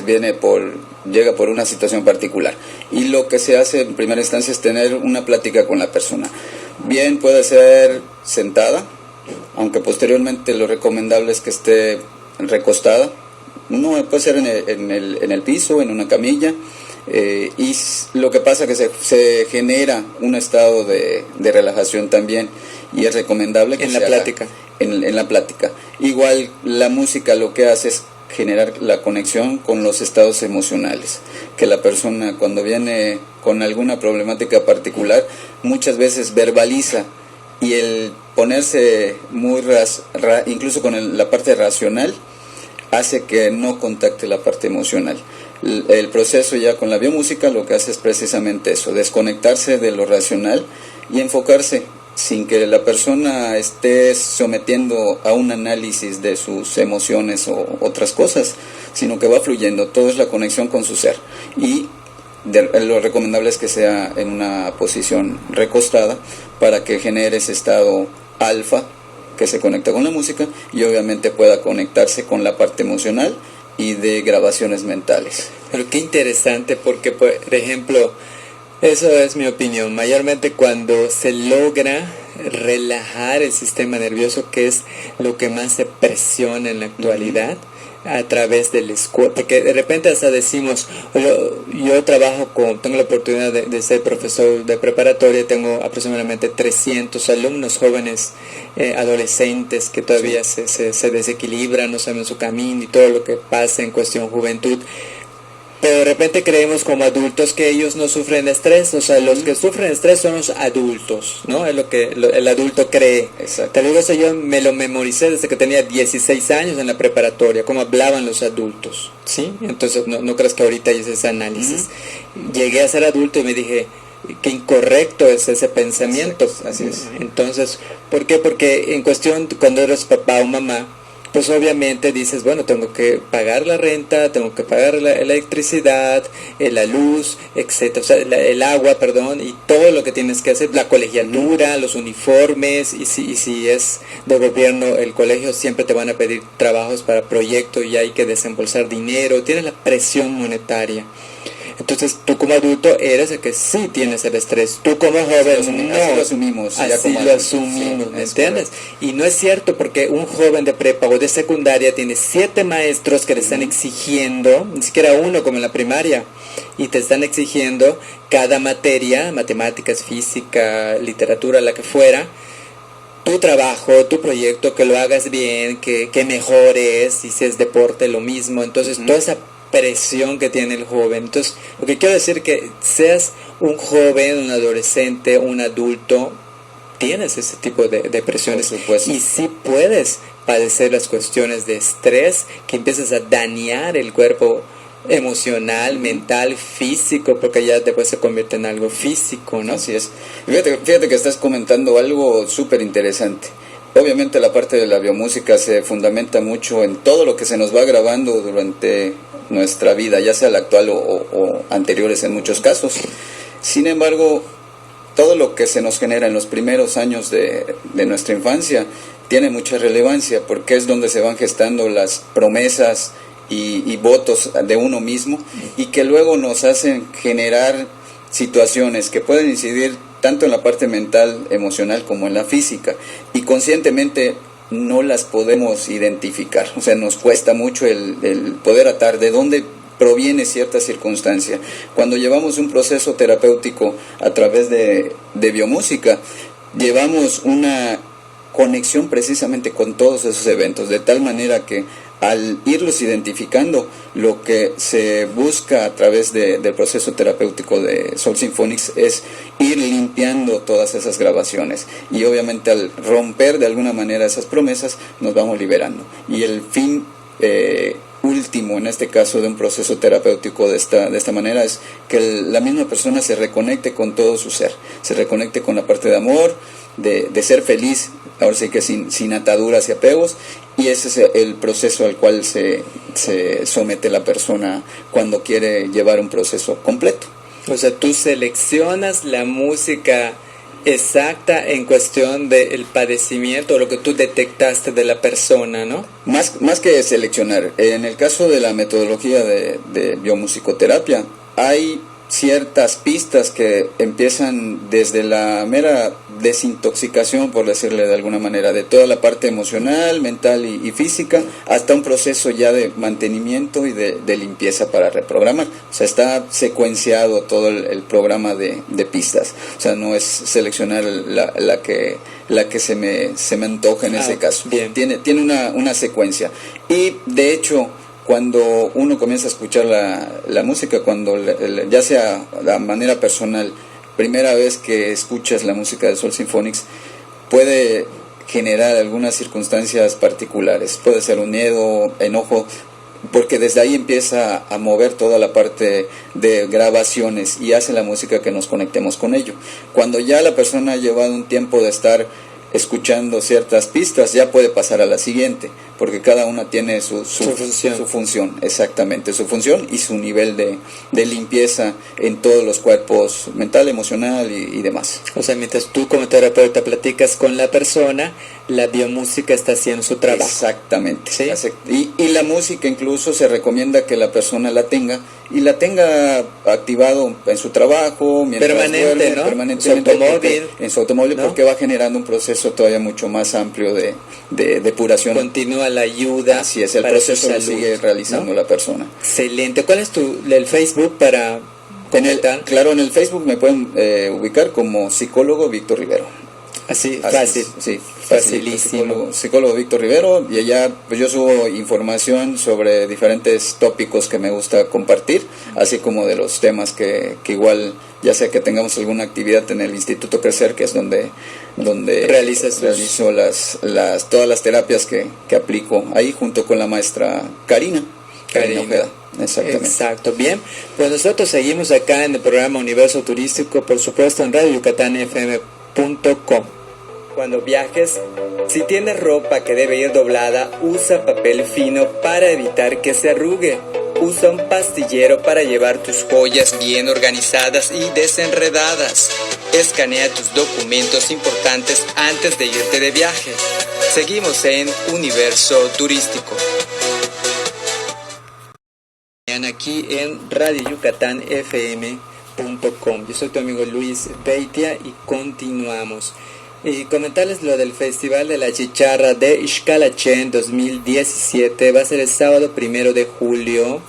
llega por una situación particular. Y lo que se hace en primera instancia es tener una plática con la persona. Bien puede ser sentada, aunque posteriormente lo recomendable es que esté recostada. No puede ser en el piso, en una camilla. Y lo que pasa es que se genera un estado de relajación también, y es recomendable que en la plática. En la plática. Igual la música lo que hace es generar la conexión con los estados emocionales, que la persona cuando viene con alguna problemática particular muchas veces verbaliza, y el ponerse muy incluso con la parte racional hace que no contacte la parte emocional. El proceso ya con la biomúsica lo que hace es precisamente eso, desconectarse de lo racional y enfocarse sin que la persona esté sometiendo a un análisis de sus emociones o otras cosas, sino que va fluyendo. Todo es la conexión con su ser. Y lo recomendable es que sea en una posición recostada para que genere ese estado alfa que se conecta con la música y obviamente pueda conectarse con la parte emocional y de grabaciones mentales. Pero qué interesante, porque por ejemplo, eso es mi opinión, mayormente cuando se logra relajar el sistema nervioso, que es lo que más se presiona en la actualidad, a través del escudo, porque de repente hasta decimos, yo tengo la oportunidad de ser profesor de preparatoria, tengo aproximadamente 300 alumnos jóvenes, adolescentes que todavía se desequilibran, no saben su camino y todo lo que pasa en cuestión juventud. Pero de repente creemos como adultos que ellos no sufren estrés, o sea, los que sufren estrés son los adultos, ¿no? Es lo que el adulto cree. Exacto. Tal vez eso yo me lo memoricé desde que tenía 16 años en la preparatoria, cómo hablaban los adultos, ¿sí? Entonces no creas que ahorita hice ese análisis. Llegué a ser adulto y me dije, qué incorrecto es ese pensamiento. Así es. Entonces, ¿por qué? Porque en cuestión, cuando eres papá o mamá, pues obviamente dices, bueno, tengo que pagar la renta, tengo que pagar la electricidad, la luz, etcétera, o sea, el agua, perdón, y todo lo que tienes que hacer, la colegiatura, los uniformes, y si es de gobierno, el colegio siempre te van a pedir trabajos para proyectos y hay que desembolsar dinero, tienes la presión monetaria. Entonces tú como adulto eres el que sí tienes el estrés, tú como joven no. Así lo asumimos. ¿Me entiendes? Y no es cierto, porque un joven de prepa o de secundaria tiene 7 maestros que le están exigiendo, ni siquiera uno como en la primaria, y te están exigiendo cada materia, matemáticas, física, literatura, la que fuera, tu trabajo, tu proyecto, que lo hagas bien, que mejores, y si es deporte lo mismo. Entonces toda esa presión que tiene el joven. Entonces, lo que quiero decir que seas un joven, un adolescente, un adulto, tienes ese tipo de presiones, y sí puedes padecer las cuestiones de estrés que empiezas a dañar el cuerpo emocional, mental, físico, porque ya después se convierte en algo físico, ¿no? Así es. Fíjate que estás comentando algo súper interesante. Obviamente la parte de la biomúsica se fundamenta mucho en todo lo que se nos va grabando durante nuestra vida, ya sea la actual o anteriores en muchos casos. Sin embargo, todo lo que se nos genera en los primeros años de nuestra infancia tiene mucha relevancia, porque es donde se van gestando las promesas y votos de uno mismo, y que luego nos hacen generar situaciones que pueden incidir tanto en la parte mental, emocional, como en la física, y conscientemente no las podemos identificar. O sea, nos cuesta mucho el poder atar de dónde proviene cierta circunstancia. Cuando llevamos un proceso terapéutico a través de biomúsica, llevamos una conexión precisamente con todos esos eventos, de tal manera que al irlos identificando, lo que se busca a través del proceso terapéutico de Soul Symphonics es ir limpiando todas esas grabaciones, y obviamente al romper de alguna manera esas promesas nos vamos liberando, y el fin último en este caso de un proceso terapéutico de esta manera es que la misma persona se reconecte con todo su ser, se reconecte con la parte de amor, de ser feliz, ahora sí que sin ataduras y apegos, y ese es el proceso al cual se somete la persona cuando quiere llevar un proceso completo. O sea, tú seleccionas la música exacta en cuestión del padecimiento o lo que tú detectaste de la persona, ¿no? Más que seleccionar, en el caso de la metodología de biomusicoterapia, hay ciertas pistas que empiezan desde la mera desintoxicación, por decirle de alguna manera, de toda la parte emocional, mental y física, hasta un proceso ya de mantenimiento y de limpieza para reprogramar. O sea, está secuenciado todo el programa de pistas. O sea, no es seleccionar la que se me antoja en ese caso. Bien. Tiene una secuencia. Y de hecho, cuando uno comienza a escuchar la música, cuando ya sea de manera personal, primera vez que escuchas la música de Soul Symphonics, puede generar algunas circunstancias particulares. Puede ser un miedo, enojo, porque desde ahí empieza a mover toda la parte de grabaciones y hace la música que nos conectemos con ello. Cuando ya la persona ha llevado un tiempo de estar escuchando ciertas pistas, ya puede pasar a la siguiente, porque cada una tiene su función, exactamente, su función y su nivel de limpieza en todos los cuerpos, mental, emocional y demás. O sea, mientras tú como terapeuta platicas con la persona, la biomúsica está haciendo su trabajo. Exactamente. ¿Sí? Y la música incluso se recomienda que la persona la tenga activado en su trabajo, mientras permanente, duerme, ¿no? permanentemente en su automóvil, ¿no? Porque va generando un proceso todavía mucho más amplio de depuración. Continúa la ayuda. Así es, el proceso lo sigue realizando, ¿no? La persona. Excelente. ¿Cuál es el Facebook para comentar? Claro, en el Facebook me pueden ubicar como psicólogo Víctor Rivero. Así fácil. Sí, facilísimo. Psicólogo Víctor Rivero, y allá pues yo subo información sobre diferentes tópicos que me gusta compartir, así como de los temas que igual, ya sea que tengamos alguna actividad en el Instituto Crecer, que es donde realizo todas las terapias que aplico ahí junto con la maestra Karina Ojeda. Exactamente. Exacto, bien. Pues nosotros seguimos acá en el programa Universo Turístico, por supuesto en Radio Yucatán FM.com. Cuando viajes, si tienes ropa que debe ir doblada, usa papel fino para evitar que se arrugue. Usa un pastillero para llevar tus joyas bien organizadas y desenredadas. Escanea tus documentos importantes antes de irte de viaje. Seguimos en Universo Turístico. Aquí en Radio Yucatán FM.com. Yo soy tu amigo Luis Beitia y continuamos. Y comentarles lo del Festival de la Chicharra de Ixcalachen 2017. Va a ser el sábado 1 de julio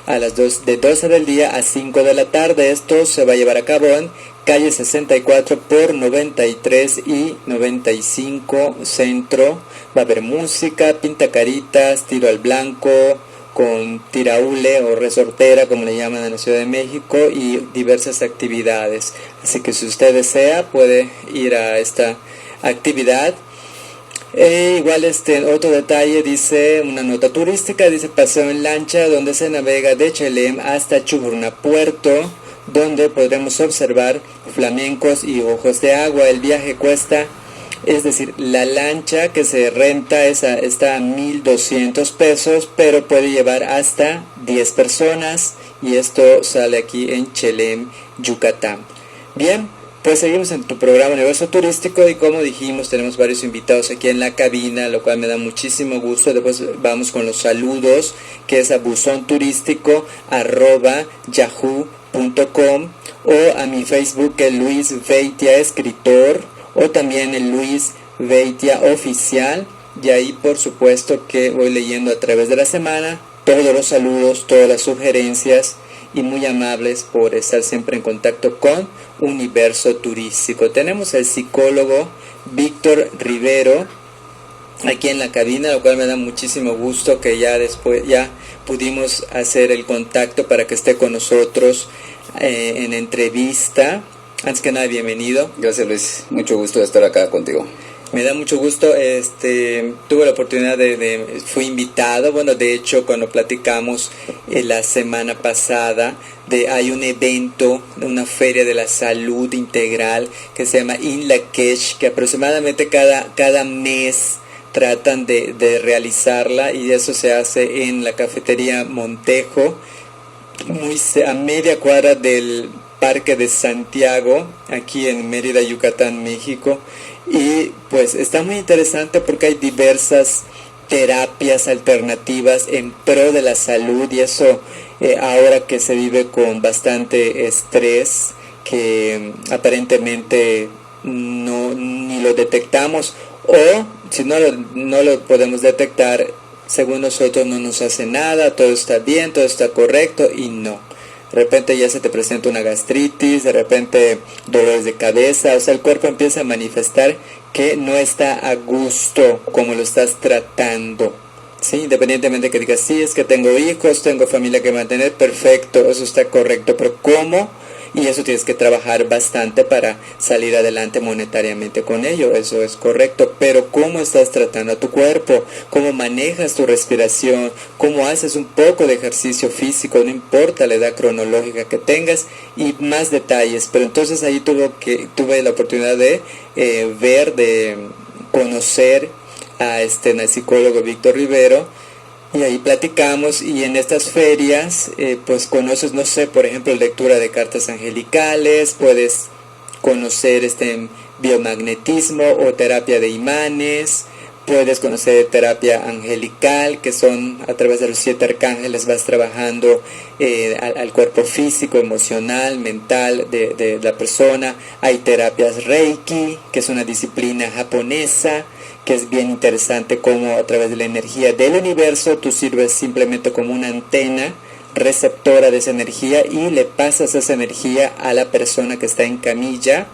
a las de 12 del día a 5 de la tarde. Esto se va a llevar a cabo en calle 64 por 93 y 95 Centro. Va a haber música, pintacaritas, tiro al blanco, con tiraule o resortera, como le llaman en la Ciudad de México, y diversas actividades. Así que si usted desea, puede ir a esta actividad. Igual otro detalle, dice una nota turística, dice paseo en lancha donde se navega de Chelem hasta Chuburná Puerto, donde podremos observar flamencos y ojos de agua. El viaje cuesta, es decir, la lancha que se renta está a 1,200 pesos, pero puede llevar hasta 10 personas, y esto sale aquí en Chelem, Yucatán. Bien, pues seguimos en tu programa Universo Turístico, y como dijimos, tenemos varios invitados aquí en la cabina, lo cual me da muchísimo gusto. Después vamos con los saludos, que es a buzonturístico@yahoo.com, o a mi Facebook, el Luis Beitia Escritor, o también el Luis Beitia Oficial, y ahí por supuesto que voy leyendo a través de la semana todos los saludos, todas las sugerencias, y muy amables por estar siempre en contacto con Universo Turístico. Tenemos al psicólogo Víctor Rivero aquí en la cabina, lo cual me da muchísimo gusto que ya pudimos hacer el contacto para que esté con nosotros en entrevista. Antes que nada, bienvenido. Gracias, Luis, mucho gusto de estar acá contigo. Me da mucho gusto. Tuve la oportunidad fui invitado, bueno, de hecho cuando platicamos la semana pasada, hay un evento, una feria de la salud integral que se llama In Lak'ech, que aproximadamente cada mes tratan de realizarla, y eso se hace en la cafetería Montejo, a media cuadra del Parque de Santiago, aquí en Mérida, Yucatán, México. Y pues está muy interesante porque hay diversas terapias alternativas en pro de la salud, y eso ahora que se vive con bastante estrés, que aparentemente ni lo detectamos, o si no lo podemos detectar, según nosotros no nos hace nada, todo está bien, todo está correcto, y no. De repente ya se te presenta una gastritis, de repente dolores de cabeza, o sea, el cuerpo empieza a manifestar que no está a gusto como lo estás tratando, ¿sí? Independientemente que digas, sí, es que tengo hijos, tengo familia que mantener, perfecto, eso está correcto, pero ¿cómo? Y eso tienes que trabajar bastante para salir adelante monetariamente con ello, eso es correcto, pero ¿cómo estás tratando a tu cuerpo? ¿Cómo manejas tu respiración? ¿Cómo haces un poco de ejercicio físico? No importa la edad cronológica que tengas, y más detalles. Pero entonces ahí tuve la oportunidad de de conocer a al psicólogo Víctor Rivero, y ahí platicamos, y en estas ferias pues conoces, no sé, por ejemplo, lectura de cartas angelicales, puedes conocer biomagnetismo o terapia de imanes, puedes conocer terapia angelical, que son a través de los 7 arcángeles vas trabajando al cuerpo físico, emocional, mental de la persona. Hay terapias Reiki, que es una disciplina japonesa, que es bien interesante, como a través de la energía del universo tú sirves simplemente como una antena receptora de esa energía, y le pasas esa energía a la persona que está en camilla,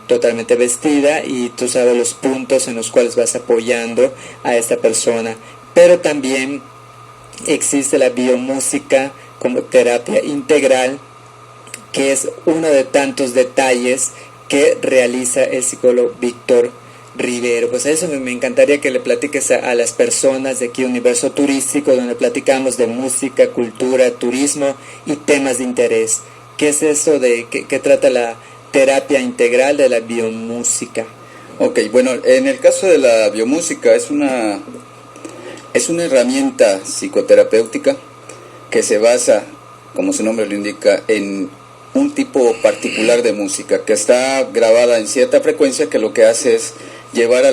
totalmente vestida, y tú sabes los puntos en los cuales vas apoyando a esta persona. Pero también existe la biomúsica como terapia integral, que es uno de tantos detalles que realiza el psicólogo Víctor Rivero. Pues eso me encantaría que le platiques a las personas de aquí, Universo Turístico, donde platicamos de música, cultura, turismo y temas de interés. ¿Qué es eso de qué trata la terapia integral de la biomúsica? Ok, bueno, en el caso de la biomúsica es una herramienta psicoterapéutica que se basa, como su nombre lo indica, en un tipo particular de música que está grabada en cierta frecuencia, que lo que hace es llevar a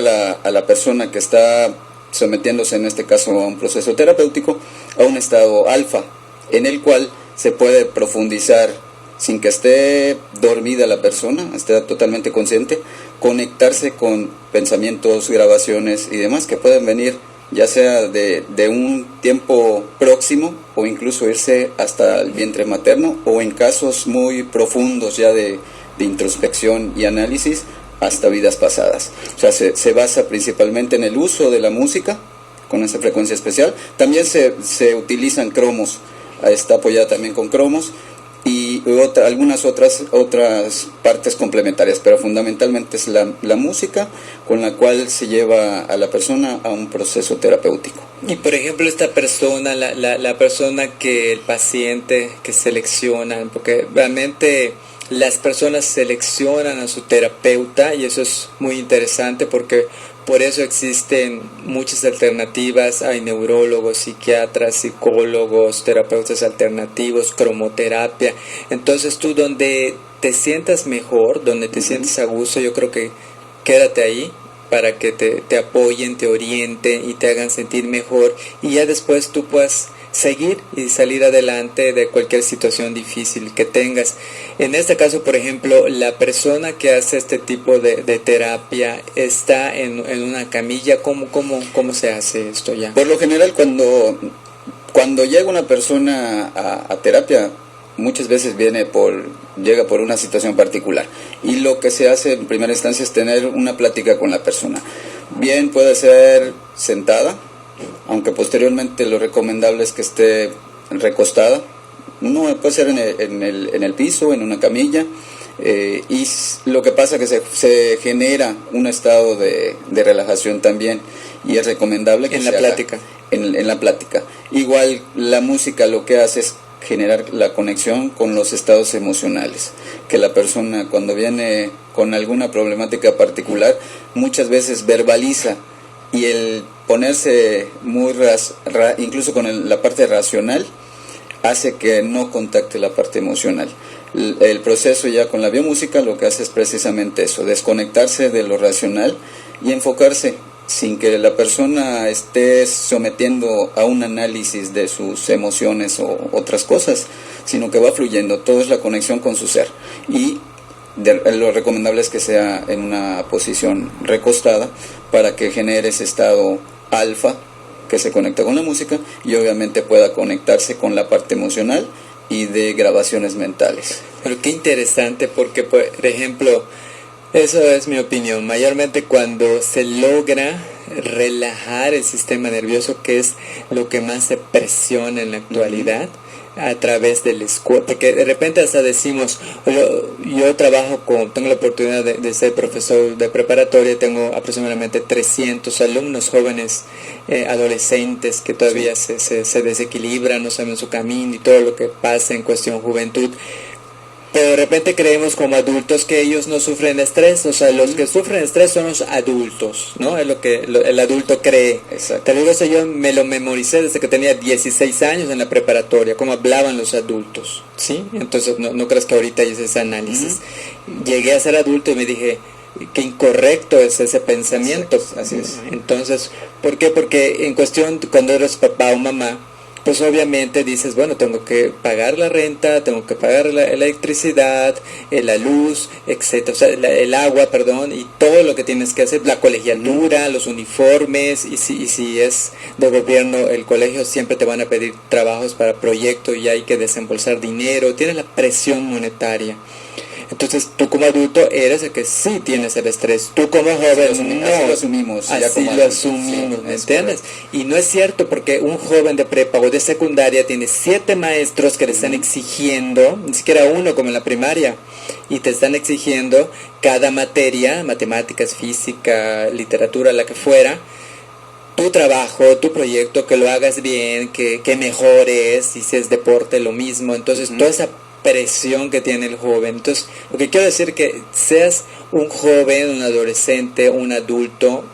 la persona que está sometiéndose, en este caso, a un proceso terapéutico, a un estado alfa, en el cual se puede profundizar sin que esté dormida la persona, esté totalmente consciente, conectarse con pensamientos, grabaciones y demás que pueden venir ya sea de un tiempo próximo, o incluso irse hasta el vientre materno, o en casos muy profundos ya de introspección y análisis, hasta vidas pasadas. O sea, se basa principalmente en el uso de la música con esa frecuencia especial. También se utilizan cromos, está apoyada también con cromos, y algunas otras partes complementarias, pero fundamentalmente es la música con la cual se lleva a la persona a un proceso terapéutico. Y por ejemplo, esta persona, la persona que el paciente que selecciona, porque realmente las personas seleccionan a su terapeuta, y eso es muy interesante porque por eso existen muchas alternativas. Hay neurólogos, psiquiatras, psicólogos, terapeutas alternativos, cromoterapia. Entonces tú, donde te sientas mejor, donde te sientes a gusto, yo creo que quédate ahí para que te apoyen, te orienten y te hagan sentir mejor, y ya después tú puedas seguir y salir adelante de cualquier situación difícil que tengas. En este caso, por ejemplo, la persona que hace este tipo de terapia está en una camilla. ¿Cómo se hace esto ya? Por lo general, cuando llega una persona a terapia, muchas veces llega por una situación particular, y lo que se hace en primera instancia es tener una plática con la persona. Bien, puede ser sentada, aunque posteriormente lo recomendable es que esté recostada. No, puede ser en el piso, en una camilla, y lo que pasa es que se genera un estado de relajación también, y es recomendable que en la plática. En la plática. Igual la música lo que hace es generar la conexión con los estados emocionales, que la persona, cuando viene con alguna problemática particular, muchas veces verbaliza, y el ponerse muy incluso con la parte racional, hace que no contacte la parte emocional. El proceso ya con la biomúsica lo que hace es precisamente eso, desconectarse de lo racional y enfocarse sin que la persona esté sometiendo a un análisis de sus emociones o otras cosas, sino que va fluyendo, todo es la conexión con su ser. Y lo recomendable es que sea en una posición recostada para que genere ese estado alfa que se conecta con la música y obviamente pueda conectarse con la parte emocional y de grabaciones mentales. Pero qué interesante, porque por ejemplo, eso es mi opinión, mayormente cuando se logra relajar el sistema nervioso, que es lo que más se presiona en la actualidad, a través del escudo, porque de repente hasta decimos, yo tengo la oportunidad de ser profesor de preparatoria, tengo aproximadamente 300 alumnos jóvenes, adolescentes que todavía se desequilibran, no saben su camino y todo lo que pasa en cuestión juventud. Pero de repente creemos como adultos que ellos no sufren estrés, o sea, los que sufren estrés son los adultos, ¿no? Es lo que el adulto cree. Exacto. Te digo, eso yo me lo memoricé desde que tenía 16 años en la preparatoria, cómo hablaban los adultos, ¿sí? Entonces, no creas que ahorita hice ese análisis. Llegué a ser adulto y me dije, qué incorrecto es ese pensamiento. Así es. Entonces, ¿por qué? Porque en cuestión, cuando eres papá o mamá, pues obviamente dices, bueno, tengo que pagar la renta, tengo que pagar la electricidad, la luz, etcétera, o sea, el agua, perdón, y todo lo que tienes que hacer, la colegiatura, los uniformes, y si es de gobierno, el colegio siempre te van a pedir trabajos para proyectos y hay que desembolsar dinero, tienes la presión monetaria. Entonces tú como adulto eres el que sí tienes el estrés, tú como joven no. Así lo asumimos. Así lo asumimos, ¿me entiendes? Y no es cierto, porque un joven de prepa o de secundaria tiene 7 maestros que le están exigiendo, ni siquiera uno como en la primaria, y te están exigiendo cada materia, matemáticas, física, literatura, la que fuera, tu trabajo, tu proyecto, que lo hagas bien, que mejores, y si es deporte lo mismo. Entonces toda esa presión que tiene el joven. Entonces, lo que quiero decir, que seas un joven, un adolescente, un adulto,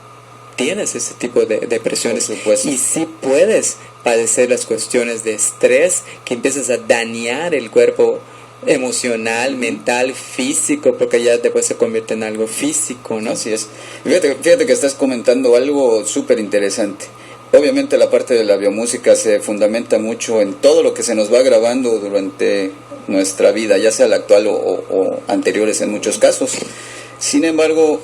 tienes ese tipo de presiones, y sí puedes padecer las cuestiones de estrés, que empiezas a dañar el cuerpo emocional, mental, físico, porque ya después se convierte en algo físico, ¿no? Así es. Fíjate que estás comentando algo súper interesante. Obviamente la parte de la biomúsica se fundamenta mucho en todo lo que se nos va grabando durante nuestra vida, ya sea la actual o anteriores en muchos casos. Sin embargo,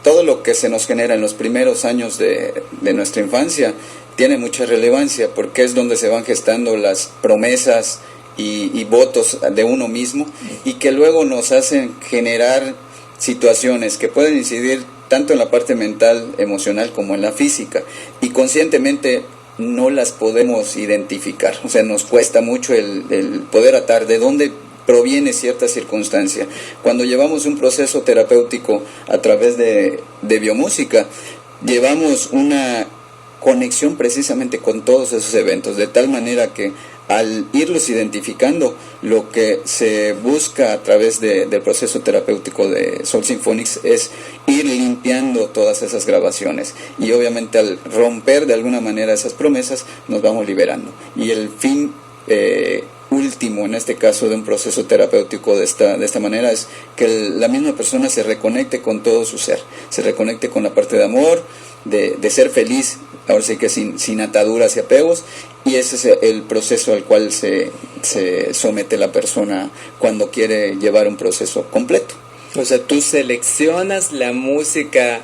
todo lo que se nos genera en los primeros años de nuestra infancia tiene mucha relevancia, porque es donde se van gestando las promesas y votos de uno mismo, y que luego nos hacen generar situaciones que pueden incidir tanto en la parte mental, emocional, como en la física, y conscientemente no las podemos identificar. O sea, nos cuesta mucho el poder atar de dónde proviene cierta circunstancia. Cuando llevamos un proceso terapéutico a través de biomúsica, llevamos una conexión precisamente con todos esos eventos, de tal manera que al irlos identificando, lo que se busca a través del proceso terapéutico de Soul Symphonics es ir limpiando todas esas grabaciones, y obviamente al romper de alguna manera esas promesas nos vamos liberando, y el fin último en este caso de un proceso terapéutico de esta manera es que la misma persona se reconecte con todo su ser, se reconecte con la parte de amor, de ser feliz, ahora sí que sin ataduras y apegos, y ese es el proceso al cual se somete la persona cuando quiere llevar un proceso completo. O sea, tú seleccionas la música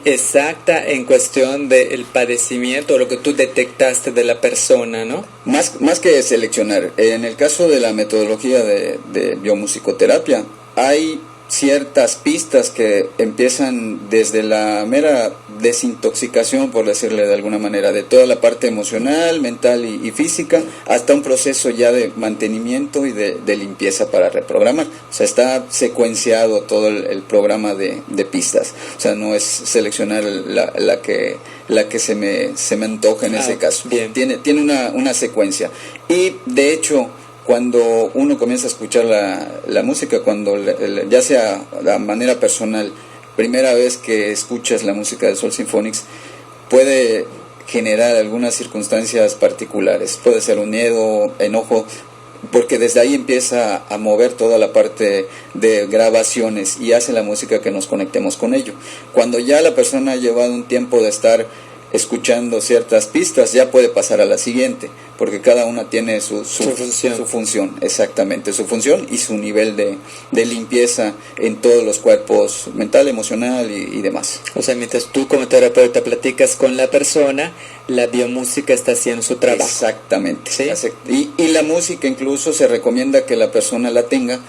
exacta en cuestión del padecimiento, o lo que tú detectaste de la persona, ¿no? Más que seleccionar, en el caso de la metodología de biomusicoterapia, hay ciertas pistas que empiezan desde la mera desintoxicación, por decirle de alguna manera, de toda la parte emocional, mental y física, hasta un proceso ya de mantenimiento y de limpieza para reprogramar. O sea, está secuenciado todo el programa de pistas. O sea, no es seleccionar la que se me antoja en ese caso. Bien. Tiene una secuencia. Y de hecho, cuando uno comienza a escuchar la música, cuando ya sea de manera personal, primera vez que escuchas la música de Soul Symphonics, puede generar algunas circunstancias particulares. Puede ser un miedo, enojo, porque desde ahí empieza a mover toda la parte de grabaciones y hace la música que nos conectemos con ello. Cuando ya la persona ha llevado un tiempo de estar escuchando ciertas pistas, ya puede pasar a la siguiente, porque cada una tiene su función, exactamente, su función y su nivel de limpieza en todos los cuerpos, mental, emocional y demás. O sea, mientras tú como terapeuta platicas con la persona, la biomúsica está haciendo su trabajo. Exactamente. ¿Sí? Y la música incluso se recomienda que la persona la tenga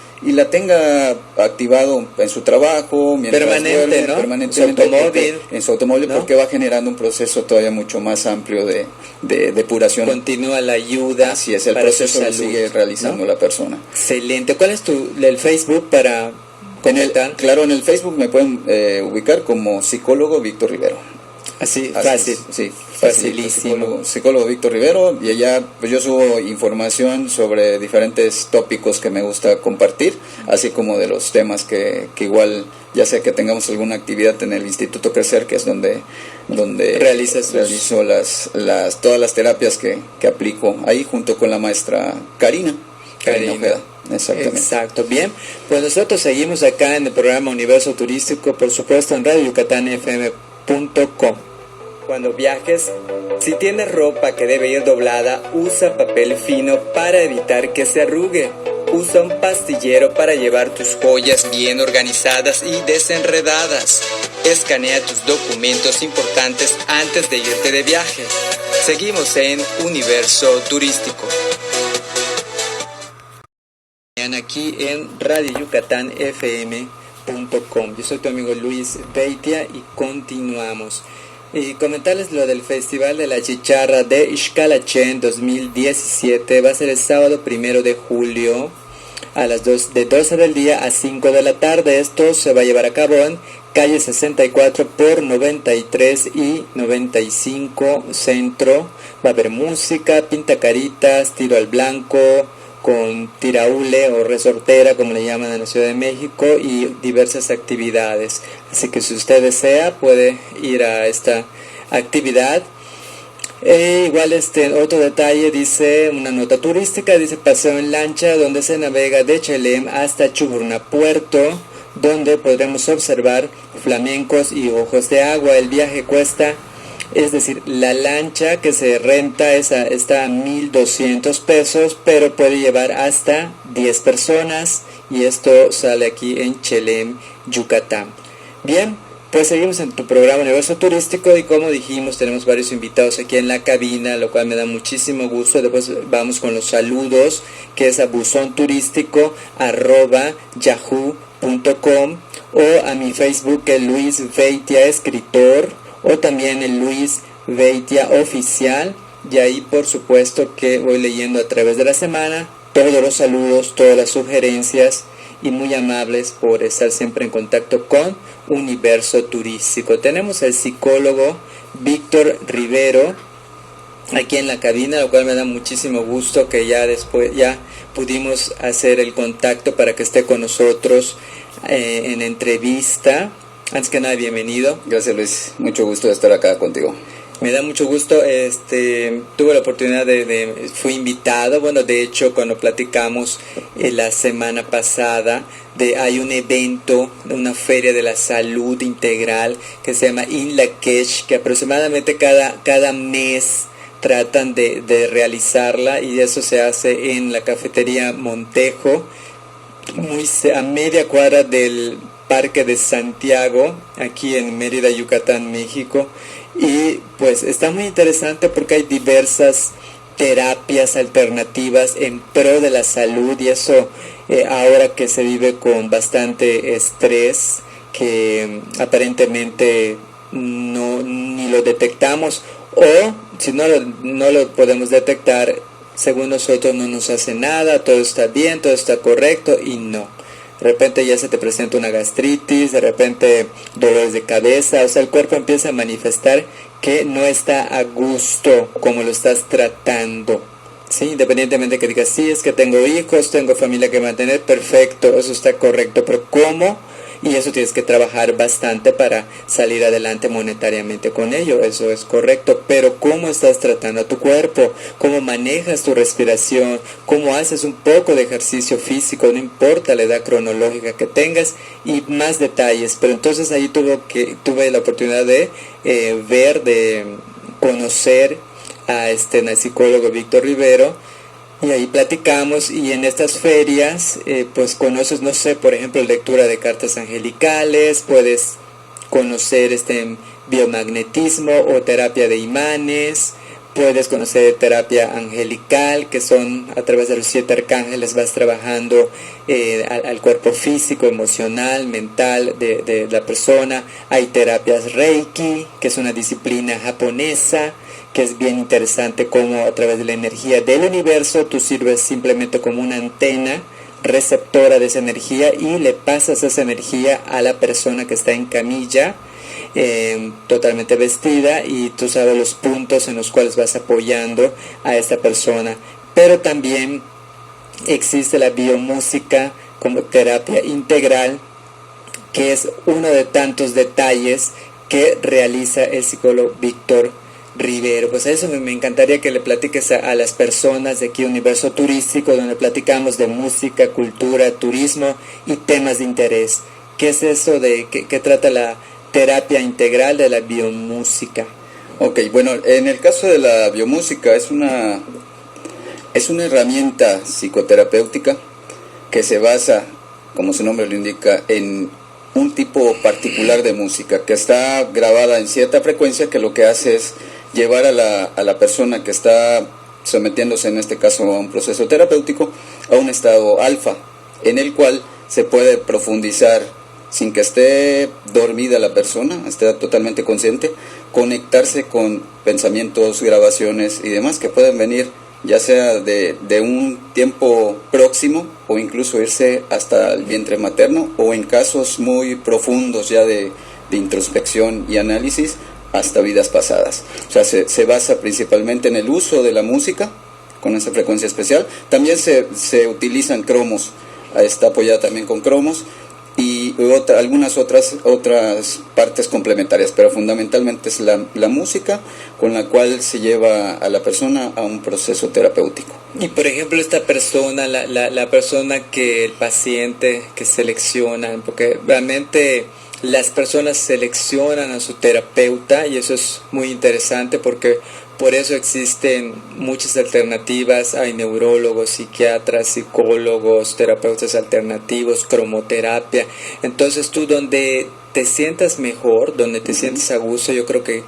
activado en su trabajo, mientras duerme, ¿no? permanentemente en su automóvil, ¿no? Porque va generando un proceso todavía mucho más amplio de depuración. Continúa la ayuda. Así es, el proceso lo sigue realizando, ¿no?, la persona. Excelente. ¿Cuál es el Facebook para comentar? Claro, en el Facebook me pueden ubicar como psicólogo Víctor Rivero. Así, fácil. Sí, facilísimo. Psicólogo Víctor Rivero, y allá pues yo subo información sobre diferentes tópicos que me gusta compartir, así como de los temas que igual, ya sea que tengamos alguna actividad en el Instituto Crecer, que es donde realizo todas las terapias que aplico ahí junto con la maestra Karina Ojeda. Exactamente. Exacto, bien. Pues nosotros seguimos acá en el programa Universo Turístico, por supuesto en Radio Yucatán FM.com. Cuando viajes, si tienes ropa que debe ir doblada, usa papel fino para evitar que se arrugue. Usa un pastillero para llevar tus joyas bien organizadas y desenredadas. Escanea tus documentos importantes antes de irte de viaje. Seguimos en Universo Turístico. Aquí en Radio Yucatán FM.com. Yo soy tu amigo Luis Beitia y continuamos. Y comentarles lo del Festival de la Chicharra de Xcalachén 2017. Va a ser el sábado 1 de julio a las de 12 del día a 5 de la tarde. Esto se va a llevar a cabo en calle 64 por 93 y 95 Centro. Va a haber música, pintacaritas, tiro al blanco, con tiraule o resortera, como le llaman en la Ciudad de México, y diversas actividades. Así que si usted desea, puede ir a esta actividad. Igual otro detalle, dice una nota turística, dice paseo en lancha donde se navega de Chelem hasta Chuburná Puerto, donde podremos observar flamencos y ojos de agua. El viaje cuesta, es decir, la lancha que se renta está a 1,200 pesos, pero puede llevar hasta 10 personas, y esto sale aquí en Chelem, Yucatán. Bien, pues seguimos en tu programa Universo Turístico, y como dijimos, tenemos varios invitados aquí en la cabina, lo cual me da muchísimo gusto. Después vamos con los saludos, que es a buzonturístico@yahoo.com, o a mi Facebook, el Luis Beitia Escritor, o también el Luis Beitia Oficial, y ahí por supuesto que voy leyendo a través de la semana todos los saludos, todas las sugerencias, y muy amables por estar siempre en contacto con Universo Turístico. Tenemos al psicólogo Víctor Rivero aquí en la cabina, lo cual me da muchísimo gusto que ya pudimos hacer el contacto para que esté con nosotros en entrevista. Antes que nada, bienvenido. Gracias, Luis, mucho gusto de estar acá contigo. Me da mucho gusto. Tuve la oportunidad fui invitado, bueno, de hecho cuando platicamos la semana pasada, hay un evento, una feria de la salud integral que se llama INLAKESH, que aproximadamente cada mes tratan de realizarla, y eso se hace en la cafetería Montejo, a media cuadra del Parque de Santiago, aquí en Mérida, Yucatán, México. Y pues está muy interesante porque hay diversas terapias alternativas en pro de la salud, y eso ahora que se vive con bastante estrés, que aparentemente ni lo detectamos, o si no lo podemos detectar, según nosotros no nos hace nada, todo está bien, todo está correcto, y no. De repente ya se te presenta una gastritis, de repente dolores de cabeza, o sea, el cuerpo empieza a manifestar que no está a gusto como lo estás tratando, ¿sí? Independientemente de que digas, sí, es que tengo hijos, tengo familia que mantener, perfecto, eso está correcto, pero ¿cómo y eso tienes que trabajar bastante para salir adelante monetariamente con ello, eso es correcto, pero ¿cómo estás tratando a tu cuerpo? ¿Cómo manejas tu respiración? ¿Cómo haces un poco de ejercicio físico? No importa la edad cronológica que tengas, y más detalles. Pero entonces ahí tuve la oportunidad de conocer a al psicólogo Víctor Rivero, y ahí platicamos, y en estas ferias pues conoces, no sé, por ejemplo, lectura de cartas angelicales, puedes conocer biomagnetismo o terapia de imanes, puedes conocer terapia angelical, que son a través de los 7 arcángeles vas trabajando al cuerpo físico, emocional, mental de la persona. Hay terapias Reiki, que es una disciplina japonesa, que es bien interesante, como a través de la energía del universo tú sirves simplemente como una antena receptora de esa energía y le pasas esa energía a la persona que está en camilla, totalmente vestida, y tú sabes los puntos en los cuales vas apoyando a esta persona. Pero también existe la biomúsica como terapia integral, que es uno de tantos detalles que realiza el psicólogo Víctor Rivero. Pues eso me encantaría que le platiques a las personas de aquí Universo Turístico, donde platicamos de música, cultura, turismo y temas de interés. ¿Qué es eso de qué trata la terapia integral de la biomúsica? Ok, bueno, en el caso de la biomúsica es una herramienta psicoterapéutica que se basa, como su nombre lo indica, en un tipo particular de música que está grabada en cierta frecuencia, que lo que hace es llevar a la persona que está sometiéndose, en este caso, a un proceso terapéutico, a un estado alfa, en el cual se puede profundizar sin que esté dormida la persona, esté totalmente consciente, conectarse con pensamientos, grabaciones y demás que pueden venir ya sea de un tiempo próximo o incluso irse hasta el vientre materno, o en casos muy profundos ya de introspección y análisis hasta vidas pasadas. O sea, se basa principalmente en el uso de la música con esa frecuencia especial. También se utilizan cromos, está apoyada también con cromos y algunas otras partes complementarias, pero fundamentalmente es la música con la cual se lleva a la persona a un proceso terapéutico. Y por ejemplo, esta persona, la persona que el paciente que selecciona, porque realmente las personas seleccionan a su terapeuta, y eso es muy interesante porque por eso existen muchas alternativas. Hay neurólogos, psiquiatras, psicólogos, terapeutas alternativos, cromoterapia. Entonces tú, donde te sientas mejor, donde te sientas a gusto, yo creo que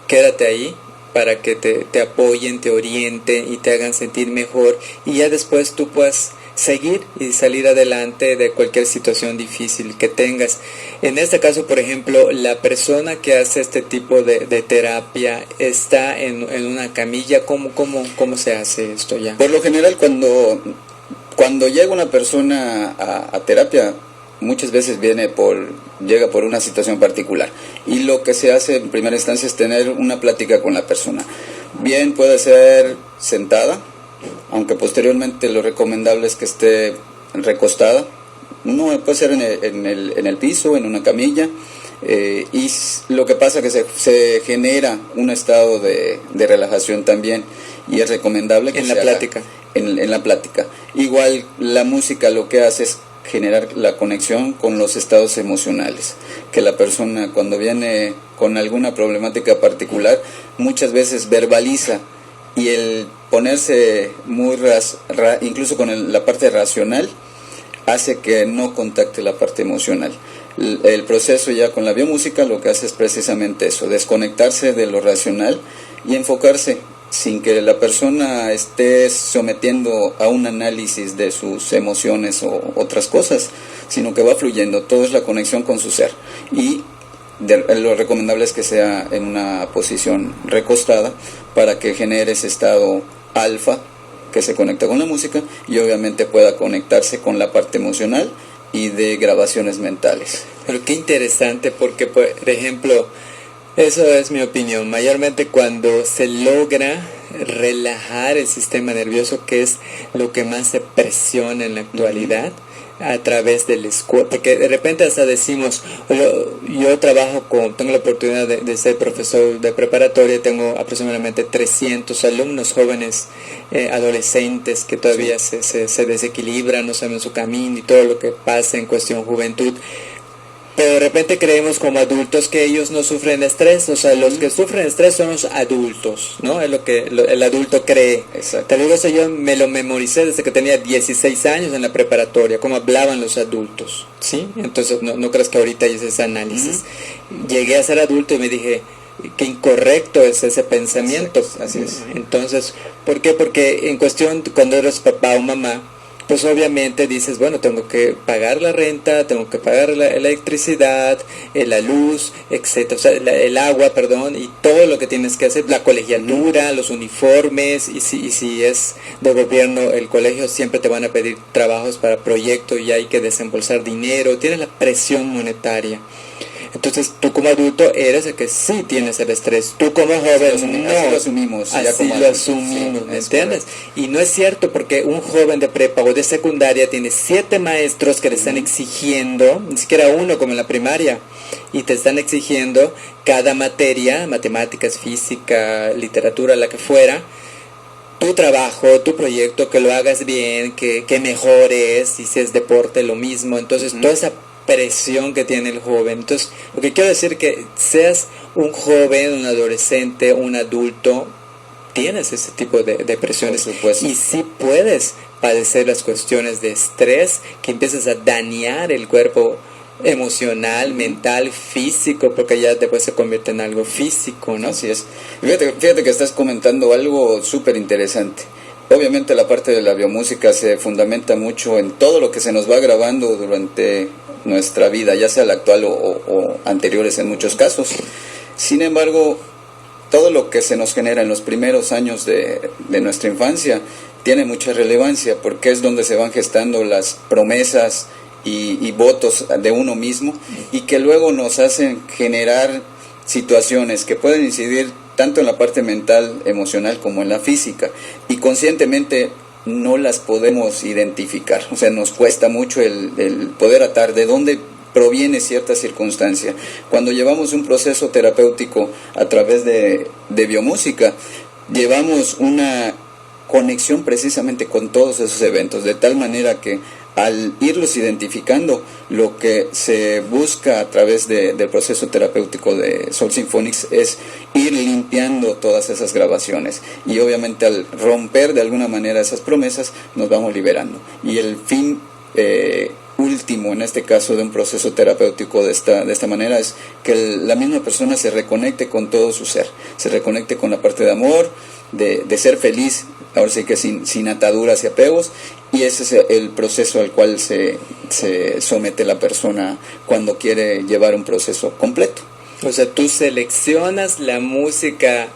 quédate ahí para que te apoyen, te orienten y te hagan sentir mejor, y ya después tú puedas seguir y salir adelante de cualquier situación difícil que tengas. En este caso, por ejemplo, la persona que hace este tipo de terapia está en una camilla. ¿Cómo se hace esto ya? Por lo general, cuando llega una persona a terapia, muchas veces llega por una situación particular, y lo que se hace en primera instancia es tener una plática con la persona. Bien, puede ser sentada, aunque posteriormente lo recomendable es que esté recostada. No puede ser en el piso, en una camilla, y lo que pasa es que se genera un estado de relajación también, y es recomendable que en la plática. En la plática. Igual la música lo que hace es generar la conexión con los estados emocionales, que la persona cuando viene con alguna problemática particular muchas veces verbaliza, y el ponerse muy incluso con la parte racional hace que no contacte la parte emocional. El proceso ya con la biomúsica lo que hace es precisamente eso, desconectarse de lo racional y enfocarse, sin que la persona esté sometiendo a un análisis de sus emociones o otras cosas, sino que va fluyendo. Todo es la conexión con su ser, y lo recomendable es que sea en una posición recostada para que genere ese estado alfa que se conecta con la música, y obviamente pueda conectarse con la parte emocional y de grabaciones mentales. Pero qué interesante, porque por ejemplo, Eso es mi opinión, mayormente cuando se logra relajar el sistema nervioso, que es lo que más se presiona en la actualidad, a través del escuela, porque de repente hasta decimos, yo tengo la oportunidad de ser profesor de preparatoria, tengo aproximadamente 300 alumnos jóvenes, adolescentes que todavía se desequilibran, no saben su camino y todo lo que pasa en cuestión juventud. Pero de repente creemos como adultos que ellos no sufren estrés, o sea, los que sufren estrés son los adultos, ¿no? Es lo que el adulto cree. Exacto. Tal vez eso yo me lo memoricé desde que tenía 16 años en la preparatoria, cómo hablaban los adultos, ¿sí? Entonces, no creas que ahorita hice ese análisis. Llegué a ser adulto y me dije, qué incorrecto es ese pensamiento. Así es. Entonces, ¿por qué? Porque en cuestión, cuando eres papá o mamá, pues obviamente dices, bueno, tengo que pagar la renta, tengo que pagar la electricidad, la luz, etcétera, o sea, el agua, perdón, y todo lo que tienes que hacer, la colegiatura, los uniformes, y si es de gobierno, el colegio siempre te van a pedir trabajos para proyectos y hay que desembolsar dinero, tienes la presión monetaria. Entonces tú como adulto eres el que sí tienes el estrés, tú como joven no. Así lo asumimos. Así lo asumimos, ¿me entiendes? Y no es cierto, porque un joven de prepa o de secundaria tiene 7 maestros que le están exigiendo, ni siquiera uno como en la primaria, y te están exigiendo cada materia, matemáticas, física, literatura, la que fuera, tu trabajo, tu proyecto, que lo hagas bien, que mejores, y si es deporte lo mismo. Entonces toda esa presión que tiene el joven. Entonces, lo que quiero decir que seas un joven, un adolescente, un adulto, tienes ese tipo de presiones, y sí puedes padecer las cuestiones de estrés, que empiezas a dañar el cuerpo emocional, mental, físico, porque ya después se convierte en algo físico, ¿no? Así es. Fíjate que estás comentando algo súper interesante. Obviamente la parte de la biomúsica se fundamenta mucho en todo lo que se nos va grabando durante nuestra vida, ya sea la actual o anteriores en muchos casos. Sin embargo, todo lo que se nos genera en los primeros años de nuestra infancia tiene mucha relevancia, porque es donde se van gestando las promesas y votos de uno mismo, y que luego nos hacen generar situaciones que pueden incidir tanto en la parte mental, emocional, como en la física, y conscientemente no las podemos identificar. O sea, nos cuesta mucho el poder atar de dónde proviene cierta circunstancia. Cuando llevamos un proceso terapéutico a través de biomúsica, llevamos una conexión precisamente con todos esos eventos, de tal manera que al irlos identificando, lo que se busca a través del proceso terapéutico de Soul Symphonics es ir limpiando todas esas grabaciones, y obviamente al romper de alguna manera esas promesas nos vamos liberando, y el fin último en este caso de un proceso terapéutico de esta manera es que la misma persona se reconecte con todo su ser, se reconecte con la parte de amor, de ser feliz, ahora sí que sin ataduras y apegos, y ese es el proceso al cual se somete la persona cuando quiere llevar un proceso completo. O sea, tú seleccionas la música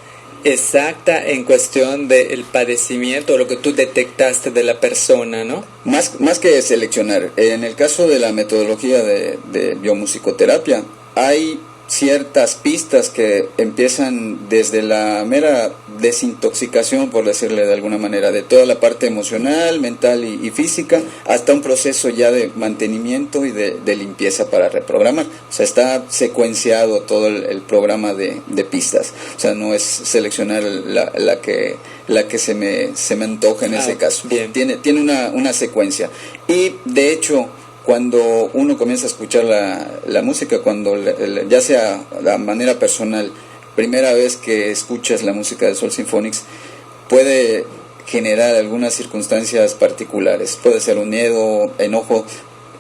exacta en cuestión del padecimiento, o lo que tú detectaste de la persona, ¿no? Más que seleccionar, en el caso de la metodología de biomusicoterapia, hay ciertas pistas que empiezan desde la mera desintoxicación, por decirle de alguna manera, de toda la parte emocional, mental y física, hasta un proceso ya de mantenimiento y de limpieza para reprogramar. O sea, está secuenciado todo el programa de pistas. O sea, no es seleccionar la que se me antoja en ese caso. Bien. Tiene una secuencia. Y de hecho, cuando uno comienza a escuchar la música, cuando ya sea de manera personal, primera vez que escuchas la música de Soul Symphonics, puede generar algunas circunstancias particulares. Puede ser un miedo, enojo,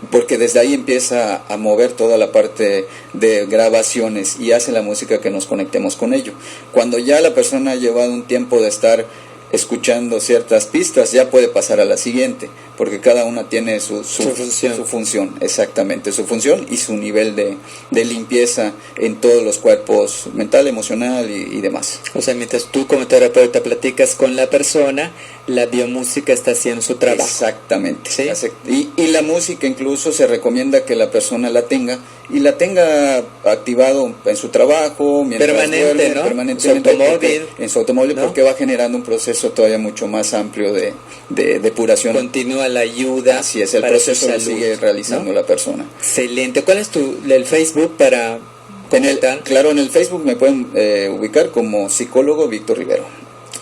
porque desde ahí empieza a mover toda la parte de grabaciones y hace la música que nos conectemos con ello. Cuando ya la persona ha llevado un tiempo de estar escuchando ciertas pistas, ya puede pasar a la siguiente, porque cada una tiene su función. su función, exactamente, su función y su nivel de limpieza en todos los cuerpos, mental, emocional y demás. O sea, mientras tú como terapeuta platicas con la persona, la biomúsica está haciendo su trabajo. Exactamente. ¿Sí? Y la música incluso se recomienda que la persona la tenga activado en su trabajo, mientras duerme, ¿no? permanentemente en su automóvil, ¿no? Porque va generando un proceso todavía mucho más amplio de depuración. Continúa la ayuda. Así es, el proceso lo sigue realizando, ¿no?, la persona. Excelente. ¿Cuál es el Facebook para comentar? Claro, en el Facebook me pueden ubicar como psicólogo Víctor Rivero.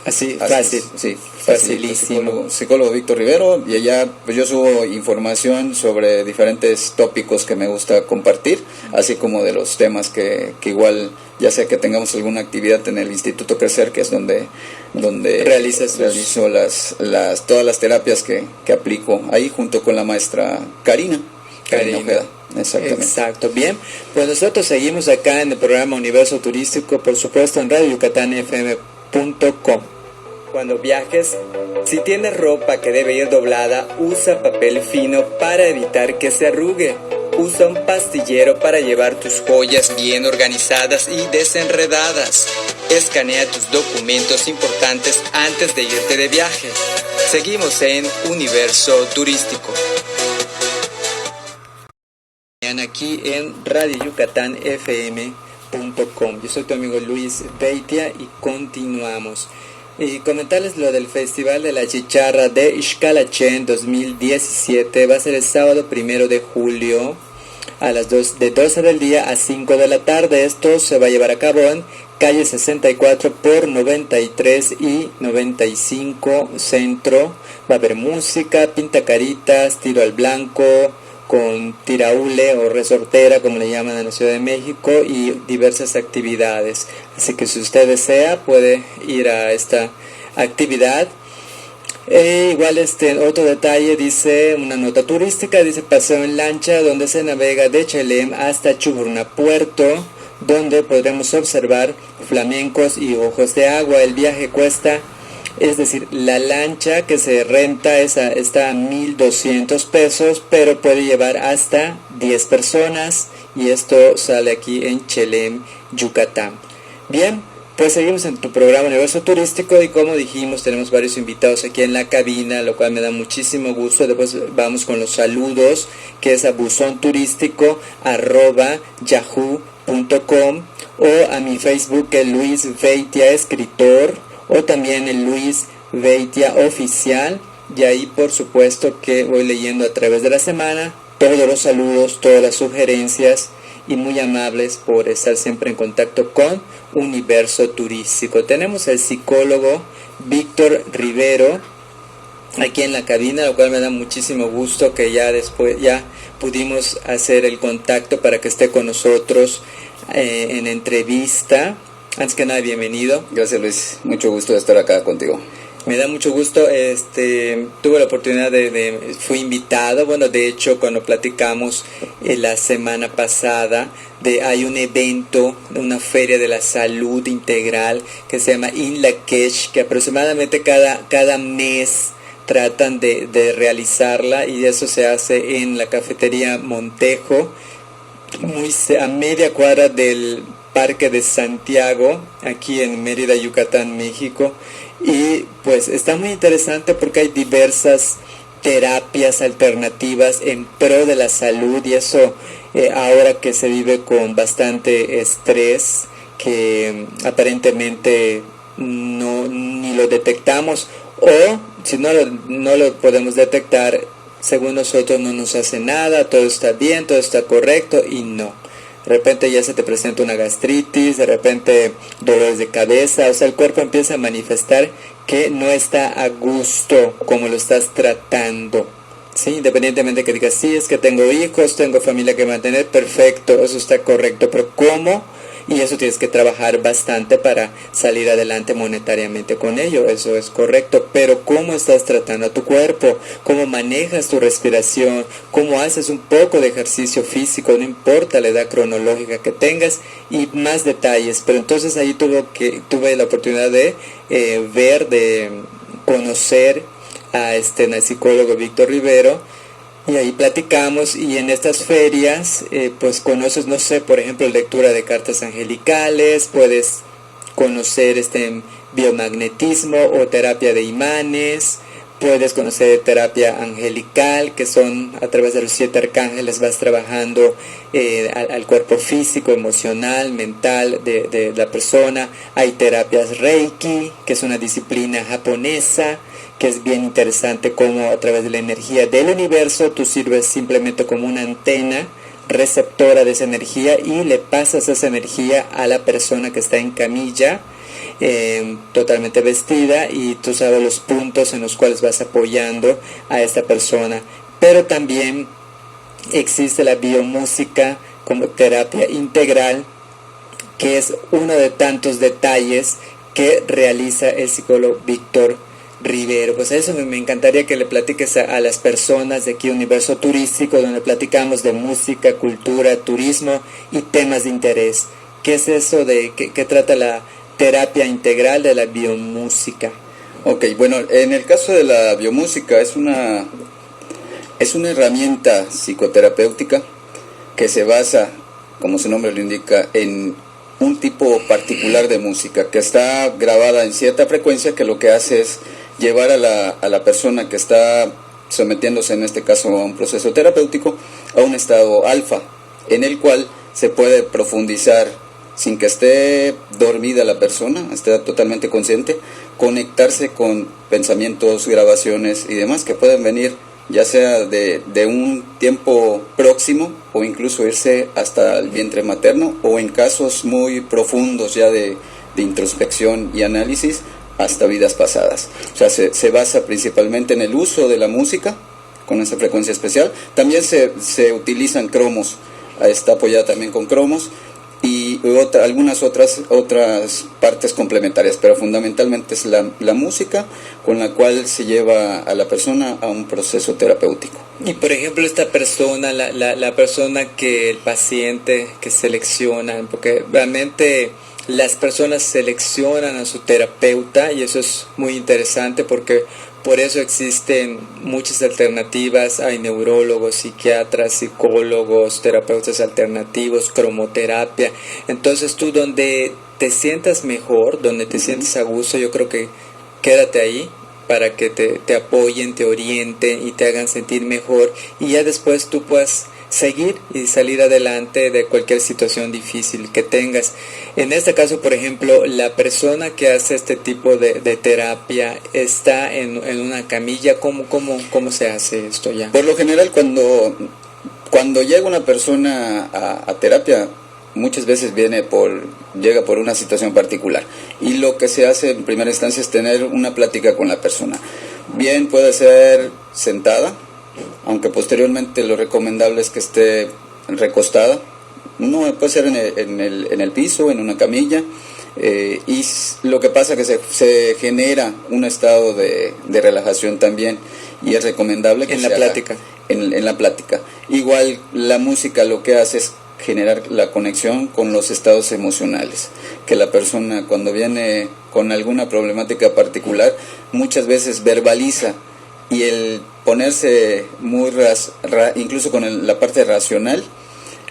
Así fácil. Sí, facilísimo. Psicólogo Víctor Rivero, y allá pues yo subo información sobre diferentes tópicos que me gusta compartir, así como de los temas que igual, ya sea que tengamos alguna actividad en el Instituto Crecer, que es donde realizo todas las terapias que aplico ahí junto con la maestra Karina Ojeda. Exactamente. Exacto, bien. Pues nosotros seguimos acá en el programa Universo Turístico, por supuesto en Radio Yucatán FM.com. Cuando viajes, si tienes ropa que debe ir doblada, usa papel fino para evitar que se arrugue. Usa un pastillero para llevar tus joyas bien organizadas y desenredadas. Escanea tus documentos importantes antes de irte de viaje. Seguimos en Universo Turístico. Aquí en Radio Yucatán FM.com. Yo soy tu amigo Luis Beitia y continuamos. Y comentarles lo del Festival de la Chicharra de Xcalachén 2017. Va a ser el sábado 1 de julio a las de 12 del día a 5 de la tarde. Esto se va a llevar a cabo en calle 64 por 93 y 95 Centro. Va a haber música, pintacaritas, tiro al blanco, con tiraule o resortera, como le llaman en la Ciudad de México, y diversas actividades. Así que si usted desea, puede ir a esta actividad. Igual otro detalle, dice una nota turística, dice paseo en lancha donde se navega de Chelem hasta Chuburná Puerto, donde podremos observar flamencos y ojos de agua. El viaje cuesta, es decir, la lancha que se renta está a 1,200 pesos, pero puede llevar hasta 10 personas, y esto sale aquí en Chelem, Yucatán. Bien, pues seguimos en tu programa Universo Turístico, y como dijimos, tenemos varios invitados aquí en la cabina, lo cual me da muchísimo gusto. Después vamos con los saludos, que es a buzonturístico@yahoo.com, o a mi Facebook, el Luis Beitia Escritor, o también el Luis Beitia Oficial, y ahí por supuesto que voy leyendo a través de la semana todos los saludos, todas las sugerencias, y muy amables por estar siempre en contacto con Universo Turístico. Tenemos al psicólogo Víctor Rivero aquí en la cabina, lo cual me da muchísimo gusto que ya pudimos hacer el contacto para que esté con nosotros en entrevista. Antes que nada, bienvenido. Gracias, Luis, mucho gusto de estar acá contigo. Me da mucho gusto. Tuve la oportunidad fui invitado, bueno, de hecho cuando platicamos la semana pasada, hay un evento, una feria de la salud integral que se llama INLAKESH, que aproximadamente cada mes tratan de realizarla, y eso se hace en la cafetería Montejo, a media cuadra del Parque de Santiago, aquí en Mérida, Yucatán, México. Y pues está muy interesante porque hay diversas terapias alternativas en pro de la salud, y eso ahora que se vive con bastante estrés, que aparentemente ni lo detectamos, o si no lo podemos detectar, según nosotros no nos hace nada, todo está bien, todo está correcto, y no. De repente ya se te presenta una gastritis, de repente dolores de cabeza, o sea, el cuerpo empieza a manifestar que no está a gusto como lo estás tratando, ¿sí? Independientemente de que digas, sí, es que tengo hijos, tengo familia que mantener, perfecto, eso está correcto, pero ¿cómo? Y eso tienes que trabajar bastante para salir adelante monetariamente con ello, eso es correcto, pero ¿cómo estás tratando a tu cuerpo? ¿Cómo manejas tu respiración? ¿Cómo haces un poco de ejercicio físico? No importa la edad cronológica que tengas, y más detalles. Pero entonces ahí tuve la oportunidad de conocer al psicólogo Víctor Rivero, y ahí platicamos, y en estas ferias pues conoces, no sé, por ejemplo, lectura de cartas angelicales, puedes conocer biomagnetismo o terapia de imanes, puedes conocer terapia angelical, que son a través de los 7 arcángeles vas trabajando al cuerpo físico, emocional, mental de la persona. Hay terapias Reiki, que es una disciplina japonesa, que es bien interesante como a través de la energía del universo tú sirves simplemente como una antena receptora de esa energía y le pasas esa energía a la persona que está en camilla, totalmente vestida, y tú sabes los puntos en los cuales vas apoyando a esta persona. Pero también existe la biomúsica como terapia integral, que es uno de tantos detalles que realiza el psicólogo Víctor Rivero. Pues eso me encantaría que le platiques a las personas de aquí Universo Turístico, donde platicamos de música, cultura, turismo y temas de interés. ¿Qué es eso de qué trata la terapia integral de la biomúsica? Ok, bueno, en el caso de la biomúsica es una herramienta psicoterapéutica que se basa, como su nombre lo indica, en un tipo particular de música que está grabada en cierta frecuencia, que lo que hace es llevar a la persona que está sometiéndose, en este caso, a un proceso terapéutico, a un estado alfa, en el cual se puede profundizar sin que esté dormida la persona, esté totalmente consciente, conectarse con pensamientos, grabaciones y demás que pueden venir ya sea de un tiempo próximo o incluso irse hasta el vientre materno, o en casos muy profundos ya de introspección y análisis, hasta vidas pasadas. O sea, se basa principalmente en el uso de la música con esa frecuencia especial. También se utilizan cromos, está apoyada también con cromos y algunas otras partes complementarias, pero fundamentalmente es la música con la cual se lleva a la persona a un proceso terapéutico. Y por ejemplo esta persona, la persona que el paciente que selecciona, porque realmente las personas seleccionan a su terapeuta, y eso es muy interesante porque por eso existen muchas alternativas. Hay neurólogos, psiquiatras, psicólogos, terapeutas alternativos, cromoterapia. Entonces tú donde te sientas mejor, donde te sientes a gusto, yo creo que quédate ahí para que te apoyen, te orienten y te hagan sentir mejor, y ya después tú puedas seguir y salir adelante de cualquier situación difícil que tengas. En este caso, por ejemplo, la persona que hace este tipo de terapia está en una camilla. ¿Cómo se hace esto ya? Por lo general, cuando llega una persona a terapia, muchas veces llega por una situación particular, y lo que se hace en primera instancia es tener una plática con la persona. Bien puede ser sentada, aunque posteriormente lo recomendable es que esté recostada. No puede ser en el piso, en una camilla, y lo que pasa es que se genera un estado de relajación también, y es recomendable que en la plática. En la plática. Igual la música lo que hace es generar la conexión con los estados emocionales, que la persona cuando viene con alguna problemática particular muchas veces verbaliza, y el ponerse muy incluso con la parte racional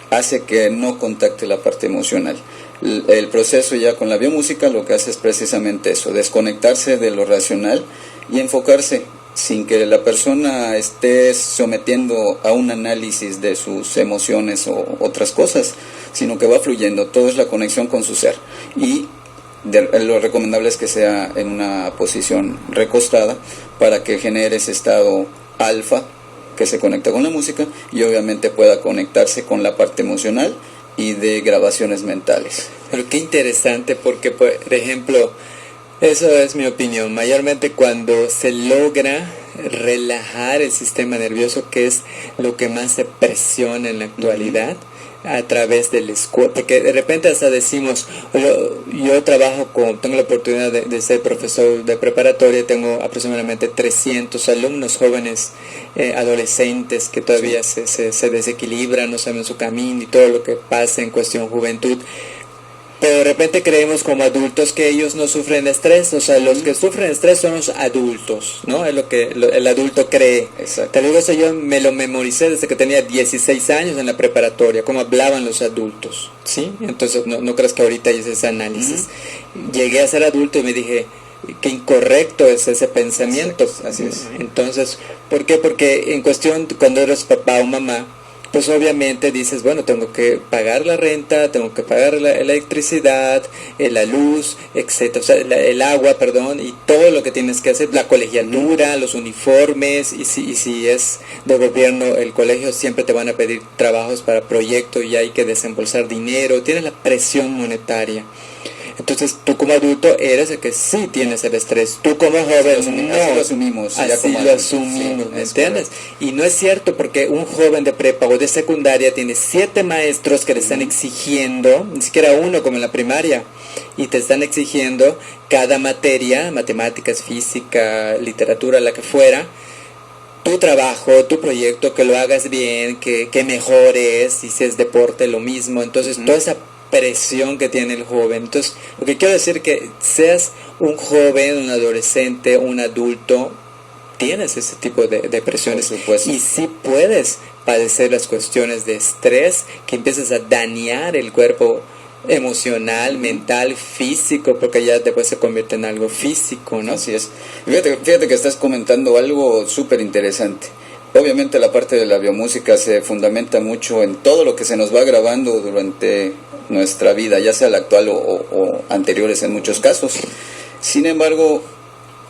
hace que no contacte la parte emocional. El proceso ya con la biomúsica lo que hace es precisamente eso, desconectarse de lo racional y enfocarse sin que la persona esté sometiendo a un análisis de sus emociones o otras cosas, sino que va fluyendo. Todo es la conexión con su ser, y lo recomendable es que sea en una posición recostada para que genere ese estado alfa que se conecta con la música y obviamente pueda conectarse con la parte emocional y de grabaciones mentales. Pero qué interesante, porque por ejemplo, eso es mi opinión, mayormente cuando se logra relajar el sistema nervioso, que es lo que más se presiona en la actualidad, a través del escudo, porque de repente hasta decimos, yo tengo la oportunidad de ser profesor de preparatoria, tengo aproximadamente 300 alumnos jóvenes, adolescentes que todavía se desequilibran, no saben su camino y todo lo que pasa en cuestión juventud. Pero de repente creemos como adultos que ellos no sufren estrés, o sea, los que sufren estrés son los adultos, ¿no? Es lo que el adulto cree. Exacto. Te digo, eso yo me lo memoricé desde que tenía 16 años en la preparatoria, cómo hablaban los adultos, ¿sí? Entonces, no creas que ahorita hice ese análisis. Llegué a ser adulto y me dije, qué incorrecto es ese pensamiento. Así es. Entonces, ¿por qué? Porque en cuestión, cuando eres papá o mamá, pues obviamente dices, bueno, tengo que pagar la renta, tengo que pagar la electricidad, la luz, etcétera, o sea, el agua, perdón, y todo lo que tienes que hacer, la colegiatura, los uniformes, y si es de gobierno, el colegio siempre te van a pedir trabajos para proyectos y hay que desembolsar dinero, tienes la presión monetaria. Entonces tú como adulto eres el que sí tienes el estrés, tú como joven así lo asumimos, ¿me entiendes? Y no es cierto, porque un joven de prepa o de secundaria tiene 7 maestros que le están exigiendo, ni siquiera uno como en la primaria, y te están exigiendo cada materia, matemáticas, física, literatura, la que fuera, tu trabajo, tu proyecto, que lo hagas bien, que mejores, y si es deporte lo mismo. Entonces toda esa presión que tiene el joven. Entonces, lo que quiero decir que seas un joven, un adolescente, un adulto, tienes ese tipo de presiones. Por supuesto. Y sí puedes padecer las cuestiones de estrés, que empiezas a dañar el cuerpo emocional, mental, físico, porque ya después se convierte en algo físico, ¿no? Así es. Fíjate que estás comentando algo súper interesante. Obviamente la parte de la biomúsica se fundamenta mucho en todo lo que se nos va grabando durante nuestra vida, ya sea la actual o anteriores en muchos casos. Sin embargo,